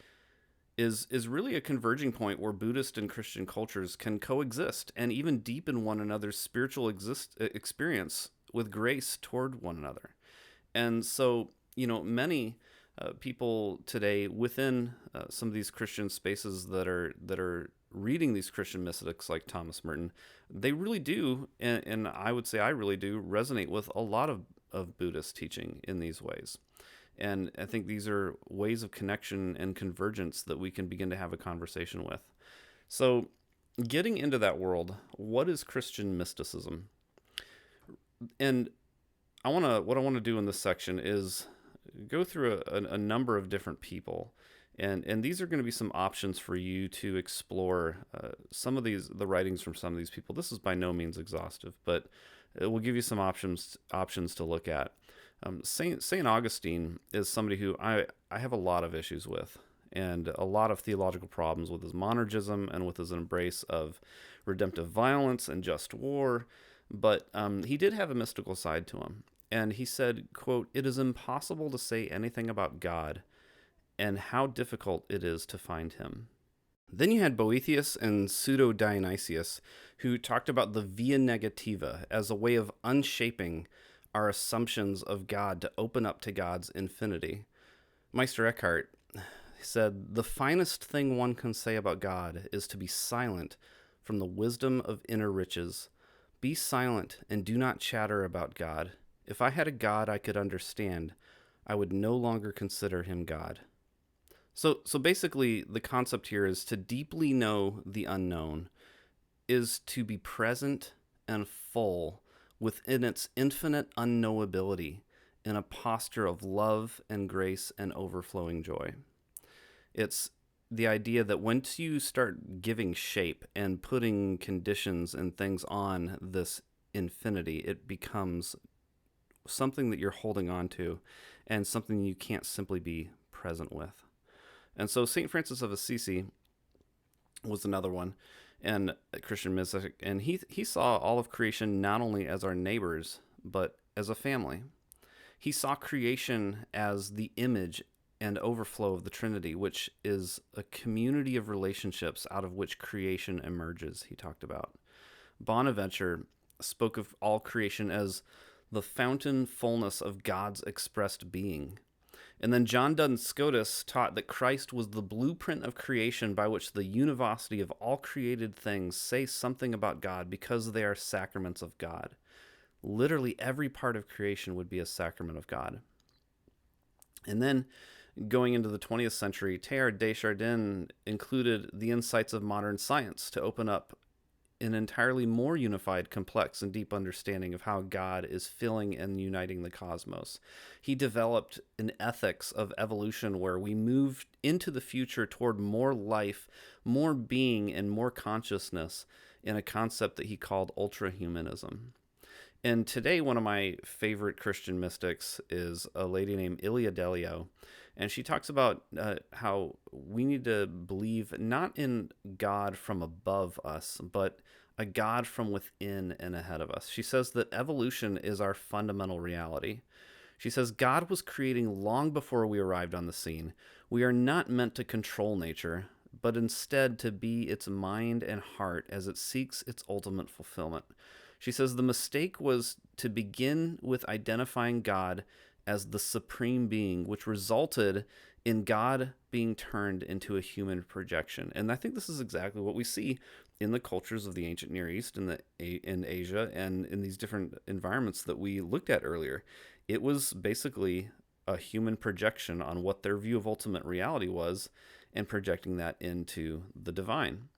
is really a converging point where Buddhist and Christian cultures can coexist and even deepen one another's spiritual experience with grace toward one another. And so, many people today within some of these Christian spaces that are reading these Christian mystics like Thomas Merton, they really do, and I would say I really do, resonate with a lot of Buddhist teaching in these ways. And I think these are ways of connection and convergence that we can begin to have a conversation with. So getting into that world, what is Christian mysticism? And what I want to do in this section is go through a number of different people. And these are going to be some options for you to explore some of the writings from some of these people. This is by no means exhaustive, but it will give you some options to look at. Saint Augustine is somebody who I have a lot of issues with, and a lot of theological problems with his monergism and with his embrace of redemptive violence and just war. But he did have a mystical side to him. And he said, quote, "It is impossible to say anything about God and how difficult it is to find him." Then you had Boethius and Pseudo-Dionysius, who talked about the via negativa as a way of unshaping our assumptions of God to open up to God's infinity. Meister Eckhart said, "The finest thing one can say about God is to be silent from the wisdom of inner riches. Be silent and do not chatter about God. If I had a God I could understand, I would no longer consider him God." So basically, the concept here is to deeply know the unknown, is to be present and full within its infinite unknowability in a posture of love and grace and overflowing joy. It's the idea that once you start giving shape and putting conditions and things on this infinity, it becomes something that you're holding on to and something you can't simply be present with. And so St. Francis of Assisi was another one, and a Christian mystic, and he saw all of creation not only as our neighbors, but as a family. He saw creation as the image and overflow of the Trinity, which is a community of relationships out of which creation emerges, he talked about. Bonaventure spoke of all creation as the fountain fullness of God's expressed being. And then John Duns Scotus taught that Christ was the blueprint of creation by which the univocity of all created things say something about God because they are sacraments of God. Literally every part of creation would be a sacrament of God. And then going into the 20th century, Teilhard de Chardin included the insights of modern science to open up an entirely more unified, complex, and deep understanding of how God is filling and uniting the cosmos. He developed an ethics of evolution where we move into the future toward more life, more being, and more consciousness in a concept that he called ultrahumanism. And today, one of my favorite Christian mystics is a lady named Ilia Delio. And she talks about how we need to believe not in God from above us, but a God from within and ahead of us. She says that evolution is our fundamental reality. She says, God was creating long before we arrived on the scene. We are not meant to control nature, but instead to be its mind and heart as it seeks its ultimate fulfillment. She says the mistake was to begin with identifying God as the supreme being, which resulted in God being turned into a human projection. And I think this is exactly what we see in the cultures of the ancient Near East and in Asia and in these different environments that we looked at earlier. It was basically a human projection on what their view of ultimate reality was and projecting that into the divine.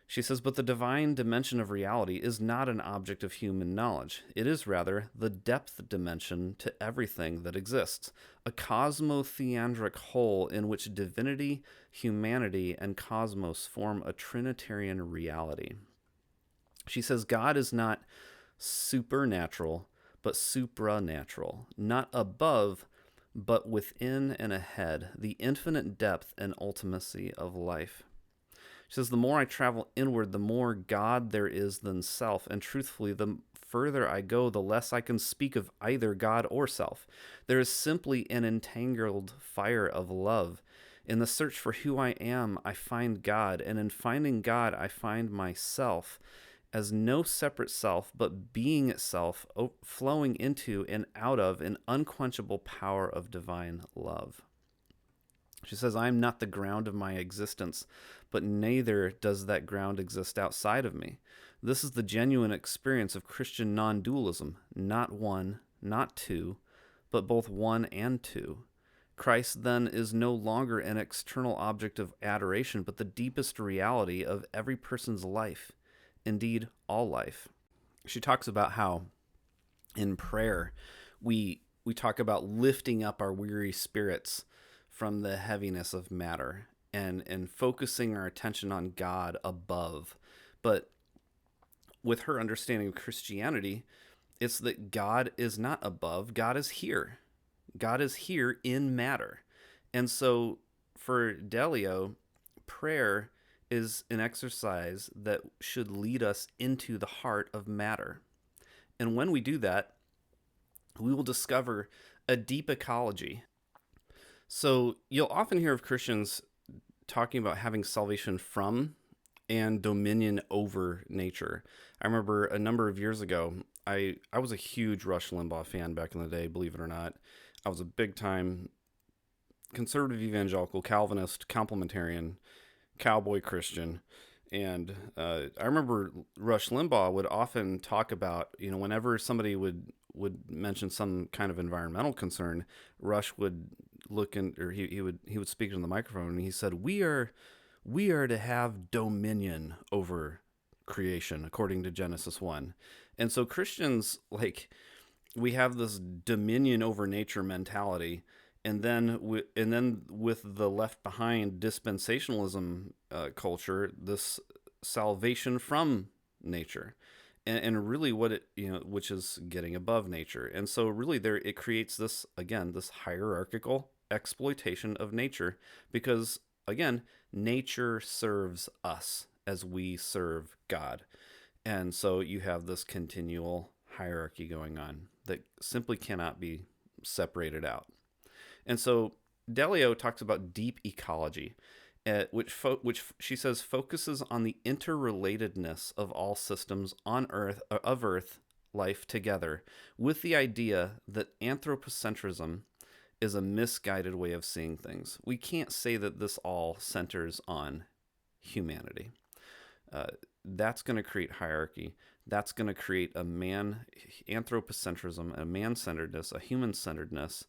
She says, but the divine dimension of reality is not an object of human knowledge. It is rather the depth dimension to everything that exists, a cosmotheandric whole in which divinity, humanity, and cosmos form a trinitarian reality. She says God is not supernatural, but supranatural, not above, but within and ahead, the infinite depth and ultimacy of life. She says, the more I travel inward, the more God there is than self, and truthfully, the further I go, the less I can speak of either God or self. There is simply an entangled fire of love. In the search for who I am, I find God, and in finding God, I find myself as no separate self, but being itself, flowing into and out of an unquenchable power of divine love. She says, I am not the ground of my existence, but neither does that ground exist outside of me. This is the genuine experience of Christian non-dualism, not one, not two, but both one and two. Christ then is no longer an external object of adoration, but the deepest reality of every person's life, indeed all life. She talks about how in prayer we talk about lifting up our weary spirits from the heaviness of matter and focusing our attention on God above. But with her understanding of Christianity, it's that God is not above, God is here. God is here in matter. And so for Delio, prayer is an exercise that should lead us into the heart of matter. And when we do that, we will discover a deep ecology. So you'll often hear of Christians talking about having salvation from and dominion over nature. I remember a number of years ago, I was a huge Rush Limbaugh fan back in the day, believe it or not. I was a big-time conservative evangelical, Calvinist, complementarian, cowboy Christian. And I remember Rush Limbaugh would often talk about, whenever somebody would mention some kind of environmental concern, Rush would look in, or he would speak into the microphone, and he said, we are to have dominion over creation according to Genesis 1. And so Christians, we have this dominion over nature mentality, and then with the left behind dispensationalism culture, this salvation from nature. And really what it, which is getting above nature. And so really it creates this hierarchical exploitation of nature because, again, nature serves us as we serve God. And so you have this continual hierarchy going on that simply cannot be separated out. And so Delio talks about deep ecology, which she says focuses on the interrelatedness of all systems on Earth, of Earth life together, with the idea that anthropocentrism is a misguided way of seeing things. We can't say that this all centers on humanity. That's going to create hierarchy. That's going to create anthropocentrism, a man-centeredness, a human-centeredness,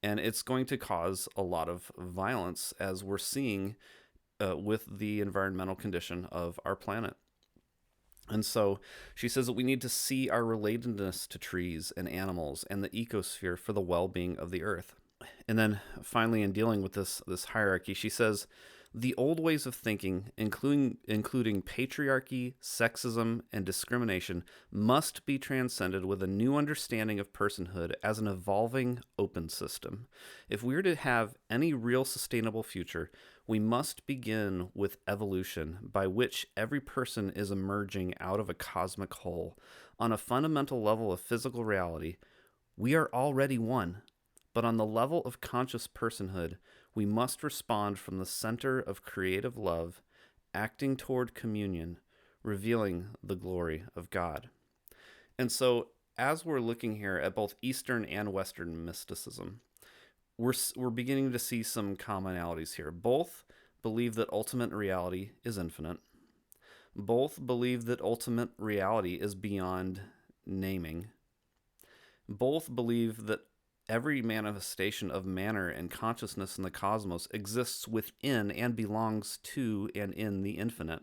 and it's going to cause a lot of violence, as we're seeing with the environmental condition of our planet. And so she says that we need to see our relatedness to trees and animals and the ecosphere for the well-being of the earth. And then finally, in dealing with this hierarchy, she says, the old ways of thinking, including patriarchy, sexism, and discrimination, must be transcended with a new understanding of personhood as an evolving open system. If we're to have any real sustainable future, we must begin with evolution, by which every person is emerging out of a cosmic whole. On a fundamental level of physical reality, we are already one. but on the level of conscious personhood, we must respond from the center of creative love, acting toward communion, revealing the glory of God. And so, as we're looking here at both Eastern and Western mysticism, we're beginning to see some commonalities here. Both believe that ultimate reality is infinite. Both believe that ultimate reality is beyond naming. Both believe that every manifestation of matter and consciousness in the cosmos exists within and belongs to and in the infinite.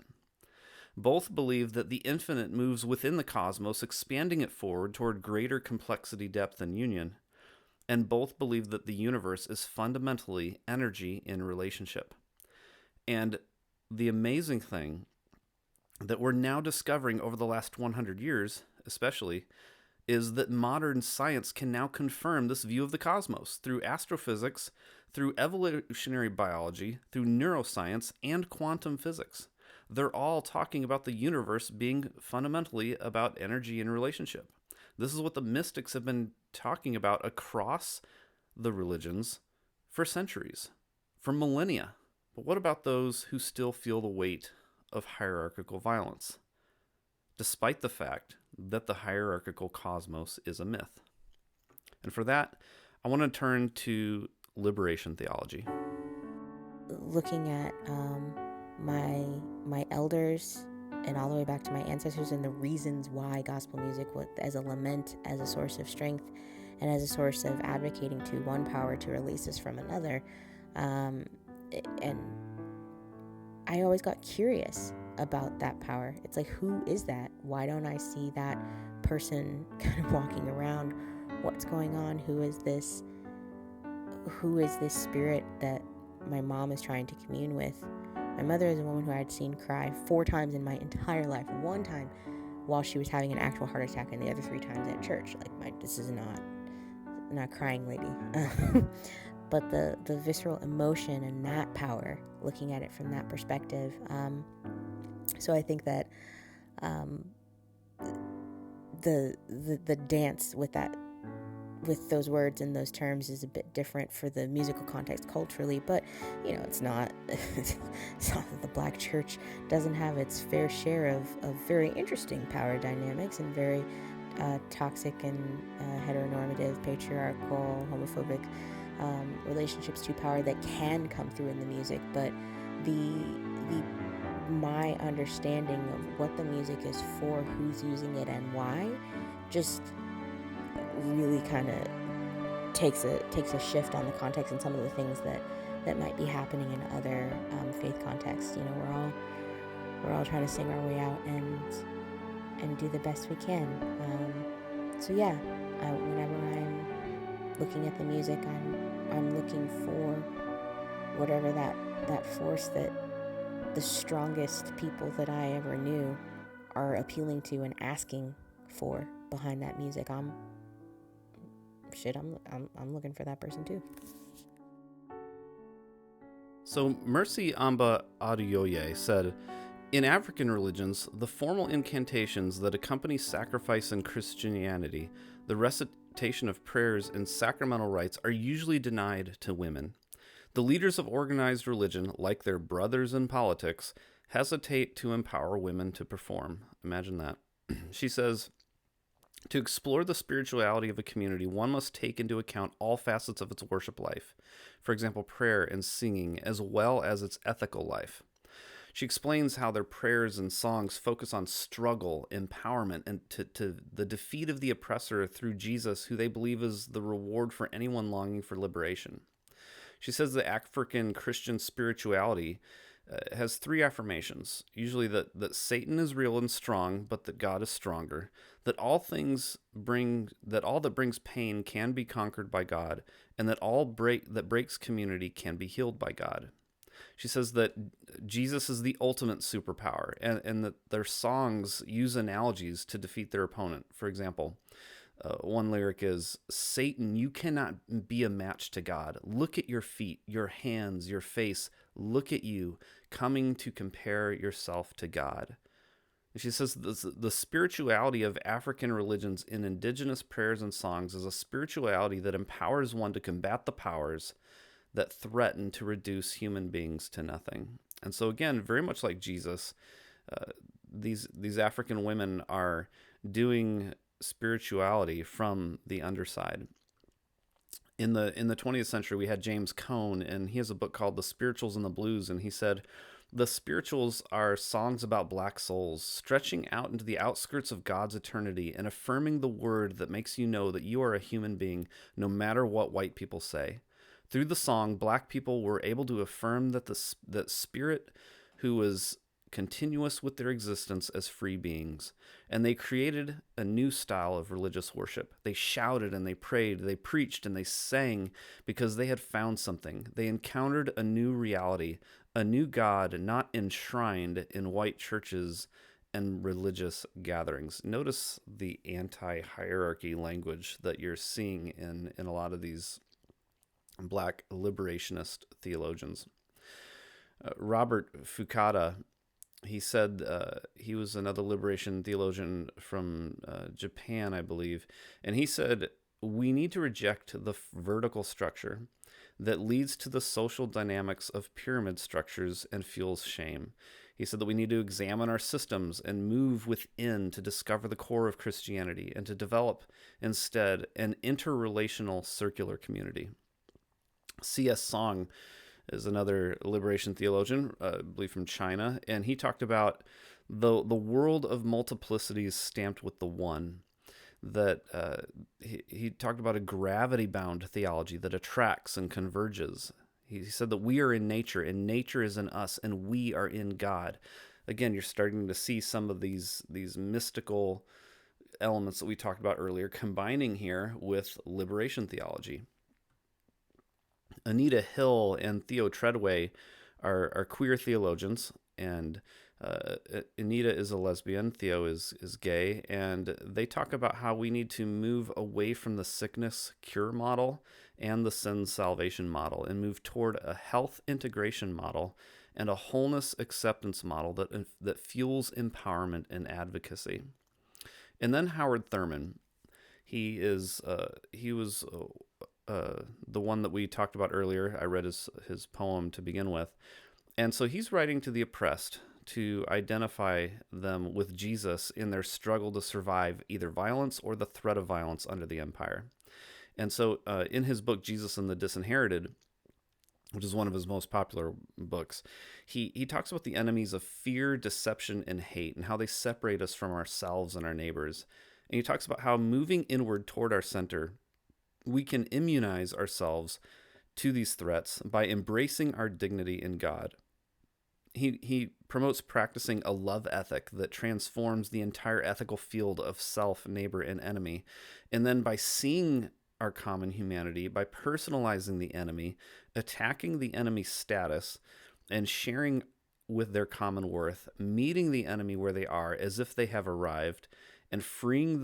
Both believe that the infinite moves within the cosmos, expanding it forward toward greater complexity, depth, and union. And both believe that the universe is fundamentally energy in relationship. And the amazing thing that we're now discovering over the last 100 years, especially, is that modern science can now confirm this view of the cosmos through astrophysics, through evolutionary biology, through neuroscience, and quantum physics. They're all talking about the universe being fundamentally about energy and relationship. This is what the mystics have been talking about across the religions for centuries, for millennia. But what about those who still feel the weight of hierarchical violence, despite the fact that the hierarchical cosmos is a myth? And for that, I want to turn to liberation theology. Looking at my elders and all the way back to my ancestors and the reasons why gospel music was as a lament, as a source of strength, and as a source of advocating to one power to release us from another. And I always got curious about that power. It's like, who is that? Why don't I see that person kind of walking around? What's going on? Who is this spirit that my mom is trying to commune with? My mother is a woman who I had seen cry 4 times in my entire life. 1 time while she was having an actual heart attack, and the other 3 times at church. Like, this is not crying lady. But the visceral emotion and that power, looking at it from that perspective. So I think that the dance with those words and those terms is a bit different for the musical context culturally, but it's not that the Black church doesn't have its fair share of very interesting power dynamics and very toxic and heteronormative, patriarchal, homophobic relationships to power that can come through in the music. But my understanding of what the music is for, who's using it, and why, just really kind of takes a shift on the context and some of the things that might be happening in other faith contexts. We're all trying to sing our way out and do the best we can. Whenever I'm looking at the music, I'm looking for whatever that force that the strongest people that I ever knew are appealing to and asking for behind that music. I'm looking for that person too. So Mercy Amba Adeoye said, in African religions, the formal incantations that accompany sacrifice in Christianity, the recitation of prayers and sacramental rites, are usually denied to women. The leaders of organized religion, like their brothers in politics, hesitate to empower women to perform. Imagine that. She says, to explore the spirituality of a community, one must take into account all facets of its worship life. For example, prayer and singing, as well as its ethical life. She explains how their prayers and songs focus on struggle, empowerment, and to the defeat of the oppressor through Jesus, who they believe is the reward for anyone longing for liberation. She says that African Christian spirituality has 3 affirmations, usually that Satan is real and strong, but that God is stronger, that all that brings pain can be conquered by God, and that all that breaks community can be healed by God. She says that Jesus is the ultimate superpower, and that their songs use analogies to defeat their opponent. For example, one lyric is, Satan, you cannot be a match to God. Look at your feet, your hands, your face. Look at you, coming to compare yourself to God. She says the spirituality of African religions in indigenous prayers and songs is a spirituality that empowers one to combat the powers that threaten to reduce human beings to nothing. And so again, very much like Jesus, these African women are doing spirituality from the underside. In the 20th century, we had James Cone, and he has a book called The Spirituals and the Blues, and he said, the spirituals are songs about black souls, stretching out into the outskirts of God's eternity and affirming the word that makes you know that you are a human being, no matter what white people say. Through the song, black people were able to affirm that that spirit who was continuous with their existence as free beings, and they created a new style of religious worship. They shouted and they prayed, they preached and they sang because they had found something. They encountered a new reality, a new God not enshrined in white churches and religious gatherings. Notice the anti-hierarchy language that you're seeing in a lot of these black liberationist theologians. Robert Fukada, he said, he was another liberation theologian from Japan, I believe, and he said, we need to reject the vertical structure that leads to the social dynamics of pyramid structures and fuels shame. He said that we need to examine our systems and move within to discover the core of Christianity and to develop instead an interrelational circular community. C.S. Song is another liberation theologian, I believe from China, and he talked about the world of multiplicities stamped with the one. That he talked about a gravity-bound theology that attracts and converges. He said that we are in nature, and nature is in us, and we are in God. Again, you're starting to see some of these mystical elements that we talked about earlier combining here with liberation theology. Anita Hill and Theo Treadway are queer theologians, and Anita is a lesbian, Theo is gay, and they talk about how we need to move away from the sickness cure model and the sin salvation model and move toward a health integration model and a wholeness acceptance model that fuels empowerment and advocacy. And then Howard Thurman, he was the one that we talked about earlier. I read his poem to begin with. And so he's writing to the oppressed to identify them with Jesus in their struggle to survive either violence or the threat of violence under the empire. And so in his book, Jesus and the Disinherited, which is one of his most popular books, he talks about the enemies of fear, deception, and hate and how they separate us from ourselves and our neighbors. And he talks about how moving inward toward our center, we can immunize ourselves to these threats by embracing our dignity in God. He promotes practicing a love ethic that transforms the entire ethical field of self, neighbor, and enemy. And then by seeing our common humanity, by personalizing the enemy, attacking the enemy's status, and sharing with their common worth, meeting the enemy where they are as if they have arrived, and freeing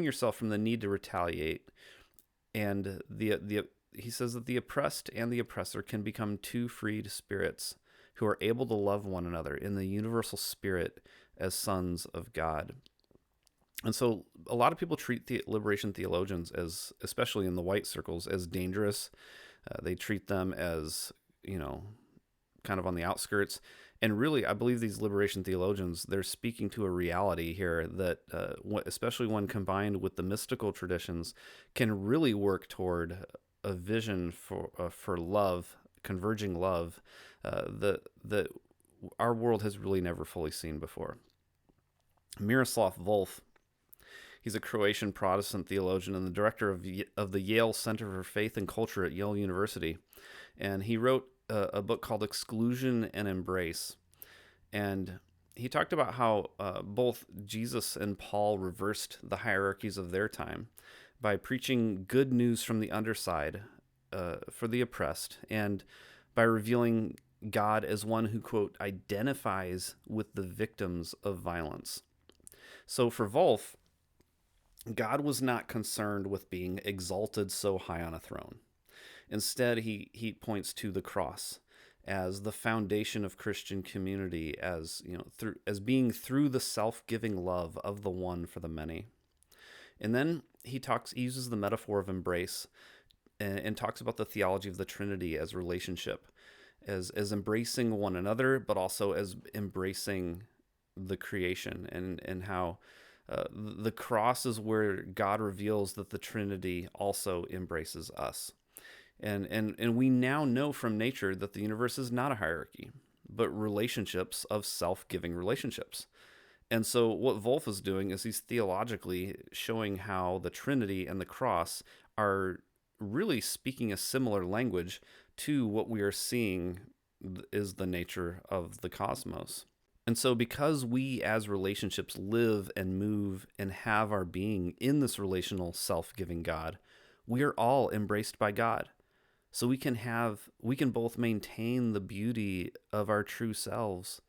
yourself from the need to retaliate. And he says that the oppressed and the oppressor can become two freed spirits who are able to love one another in the universal spirit as sons of God. And so a lot of people treat the liberation theologians, as, especially in the white circles, as dangerous. They treat them as, kind of on the outskirts. And really, I believe these liberation theologians, they're speaking to a reality here that, especially when combined with the mystical traditions, can really work toward a vision for love, converging love, that our world has really never fully seen before. Miroslav Volf, he's a Croatian Protestant theologian and the director of the Yale Center for Faith and Culture at Yale University. And he wrote a book called Exclusion and Embrace. And he talked about how both Jesus and Paul reversed the hierarchies of their time by preaching good news from the underside for the oppressed, and by revealing God as one who, quote, identifies with the victims of violence. So for Volf, God was not concerned with being exalted so high on a throne. Instead, he points to the cross as the foundation of Christian community, as as being through the self-giving love of the one for the many. And then he uses the metaphor of embrace and talks about the theology of the Trinity as relationship, as embracing one another, but also as embracing the creation, and how the cross is where God reveals that the Trinity also embraces us. And we now know from nature that the universe is not a hierarchy, but relationships of self-giving relationships. And so what Wolff is doing is he's theologically showing how the Trinity and the cross are really speaking a similar language to what we are seeing is the nature of the cosmos. And so because we as relationships live and move and have our being in this relational self-giving God, we are all embraced by God. So we can both maintain the beauty of our true selves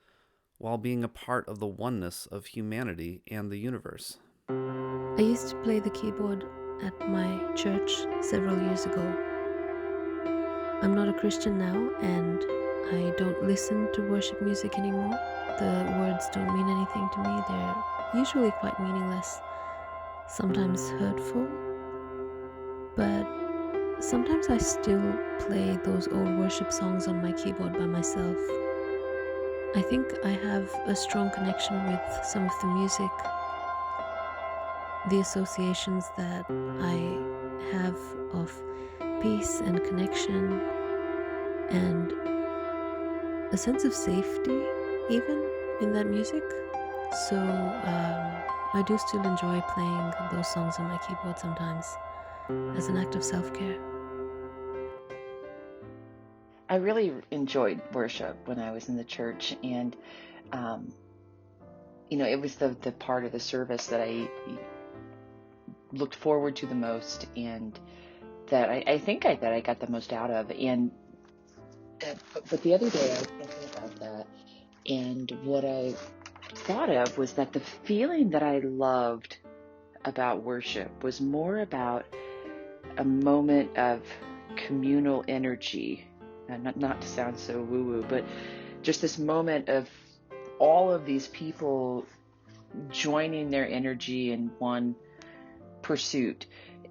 while being a part of the oneness of humanity and the universe. I used to play the keyboard at my church several years ago. I'm not a Christian now, and I don't listen to worship music anymore. The words don't mean anything to me. They're usually quite meaningless, sometimes hurtful, but sometimes I still play those old worship songs on my keyboard by myself. I think I have a strong connection with some of the music, the associations that I have of peace and connection and a sense of safety even in that music. So I do still enjoy playing those songs on my keyboard sometimes as an act of self-care. I really enjoyed worship when I was in the church, and it was the part of the service that I looked forward to the most, and that I think that I got the most out of. And but the other day I was thinking about that, and what I thought of was that the feeling that I loved about worship was more about a moment of communal energy. Not to sound so woo-woo, but just this moment of all of these people joining their energy in one pursuit,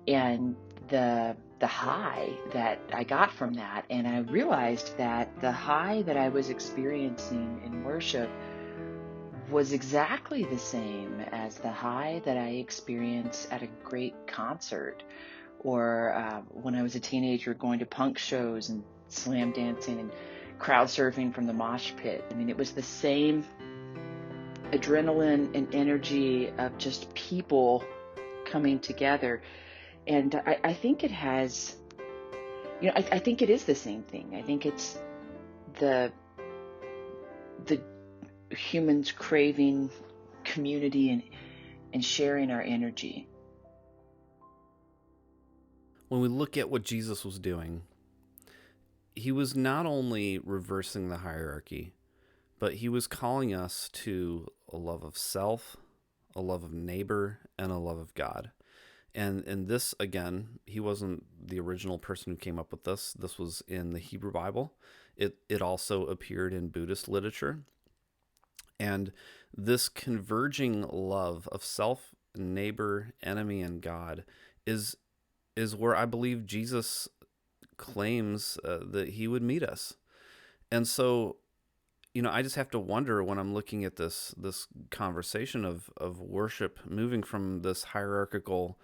and the high that I got from that. And I realized that the high that I was experiencing in worship was exactly the same as the high that I experience at a great concert, or when I was a teenager going to punk shows and slam dancing and crowd surfing from the mosh pit. I mean, it was the same adrenaline and energy of just people coming together. And I think it has, I think it is the same thing. I think it's the humans craving community and sharing our energy. When we look at what Jesus was doing, he was not only reversing the hierarchy, but he was calling us to a love of self, a love of neighbor, and a love of God. And this, again, he wasn't the original person who came up with this. This was in the Hebrew Bible. It also appeared in Buddhist literature. And this converging love of self, neighbor, enemy, and God is where I believe Jesus claims that he would meet us. And so, I just have to wonder when I'm looking at this conversation of worship, moving from this hierarchical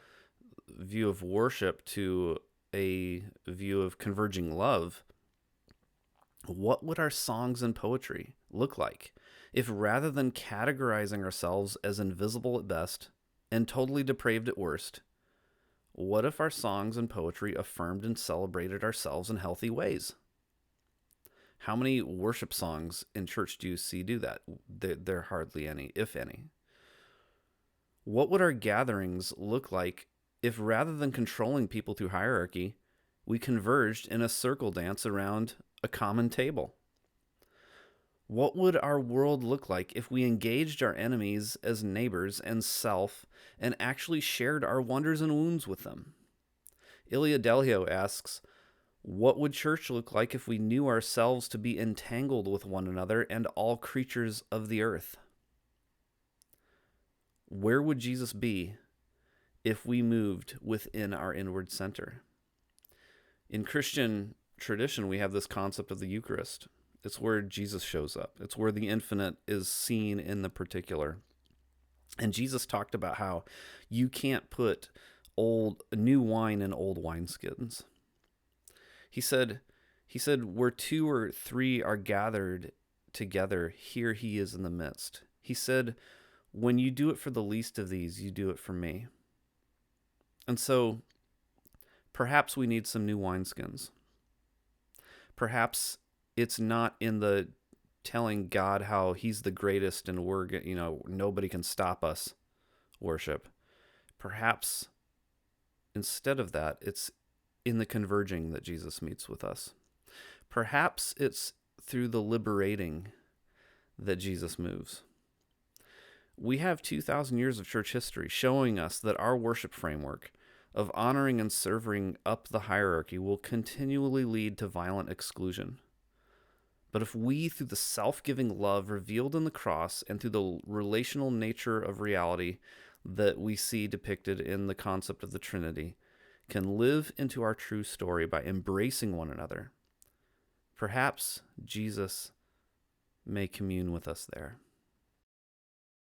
view of worship to a view of converging love, what would our songs and poetry look like if, rather than categorizing ourselves as invisible at best and totally depraved at worst, what if our songs and poetry affirmed and celebrated ourselves in healthy ways? How many worship songs in church do you see do that? There are hardly any, if any. What would our gatherings look like if, rather than controlling people through hierarchy, we converged in a circle dance around a common table? What would our world look like if we engaged our enemies as neighbors and self and actually shared our wonders and wounds with them? Ilia Delio asks, What would church look like if we knew ourselves to be entangled with one another and all creatures of the earth? Where would Jesus be if we moved within our inward center? In Christian tradition, we have this concept of the Eucharist. It's where Jesus shows up. It's where the infinite is seen in the particular. And Jesus talked about how you can't put new wine in old wineskins. He said, where 2 or 3 are gathered together, here he is in the midst. He said, when you do it for the least of these, you do it for me. And so perhaps we need some new wineskins. Perhaps it's not in the telling God how he's the greatest and nobody can stop us worship. Perhaps instead of that, it's in the converging that Jesus meets with us. Perhaps it's through the liberating that Jesus moves. We have 2,000 years of church history showing us that our worship framework of honoring and serving up the hierarchy will continually lead to violent exclusion. But if we, through the self-giving love revealed in the cross and through the relational nature of reality that we see depicted in the concept of the Trinity, can live into our true story by embracing one another, perhaps Jesus may commune with us there.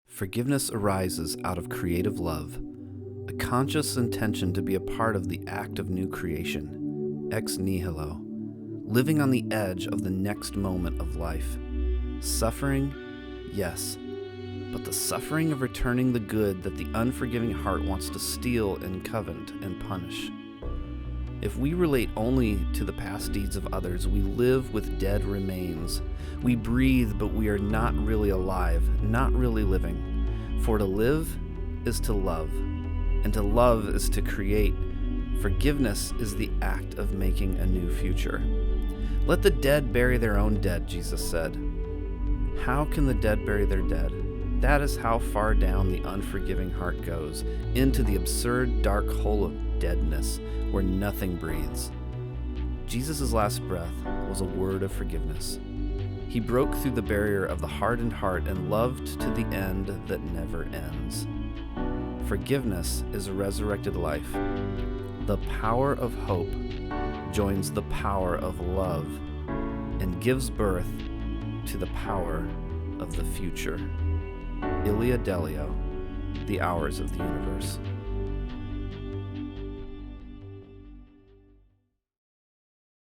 Forgiveness arises out of creative love, a conscious intention to be a part of the act of new creation, ex nihilo, living on the edge of the next moment of life. Suffering, yes, but the suffering of returning the good that the unforgiving heart wants to steal and covet and punish. If we relate only to the past deeds of others, we live with dead remains. We breathe, but we are not really alive, not really living. For to live is to love, and to love is to create. Forgiveness is the act of making a new future. Let the dead bury their own dead, Jesus said. How can the dead bury their dead? That is how far down the unforgiving heart goes, into the absurd dark hole of deadness where nothing breathes. Jesus' last breath was a word of forgiveness. He broke through the barrier of the hardened heart and loved to the end that never ends. Forgiveness is a resurrected life. The power of hope joins the power of love and gives birth to the power of the future. Ilia, Delio, The Hours of the Universe.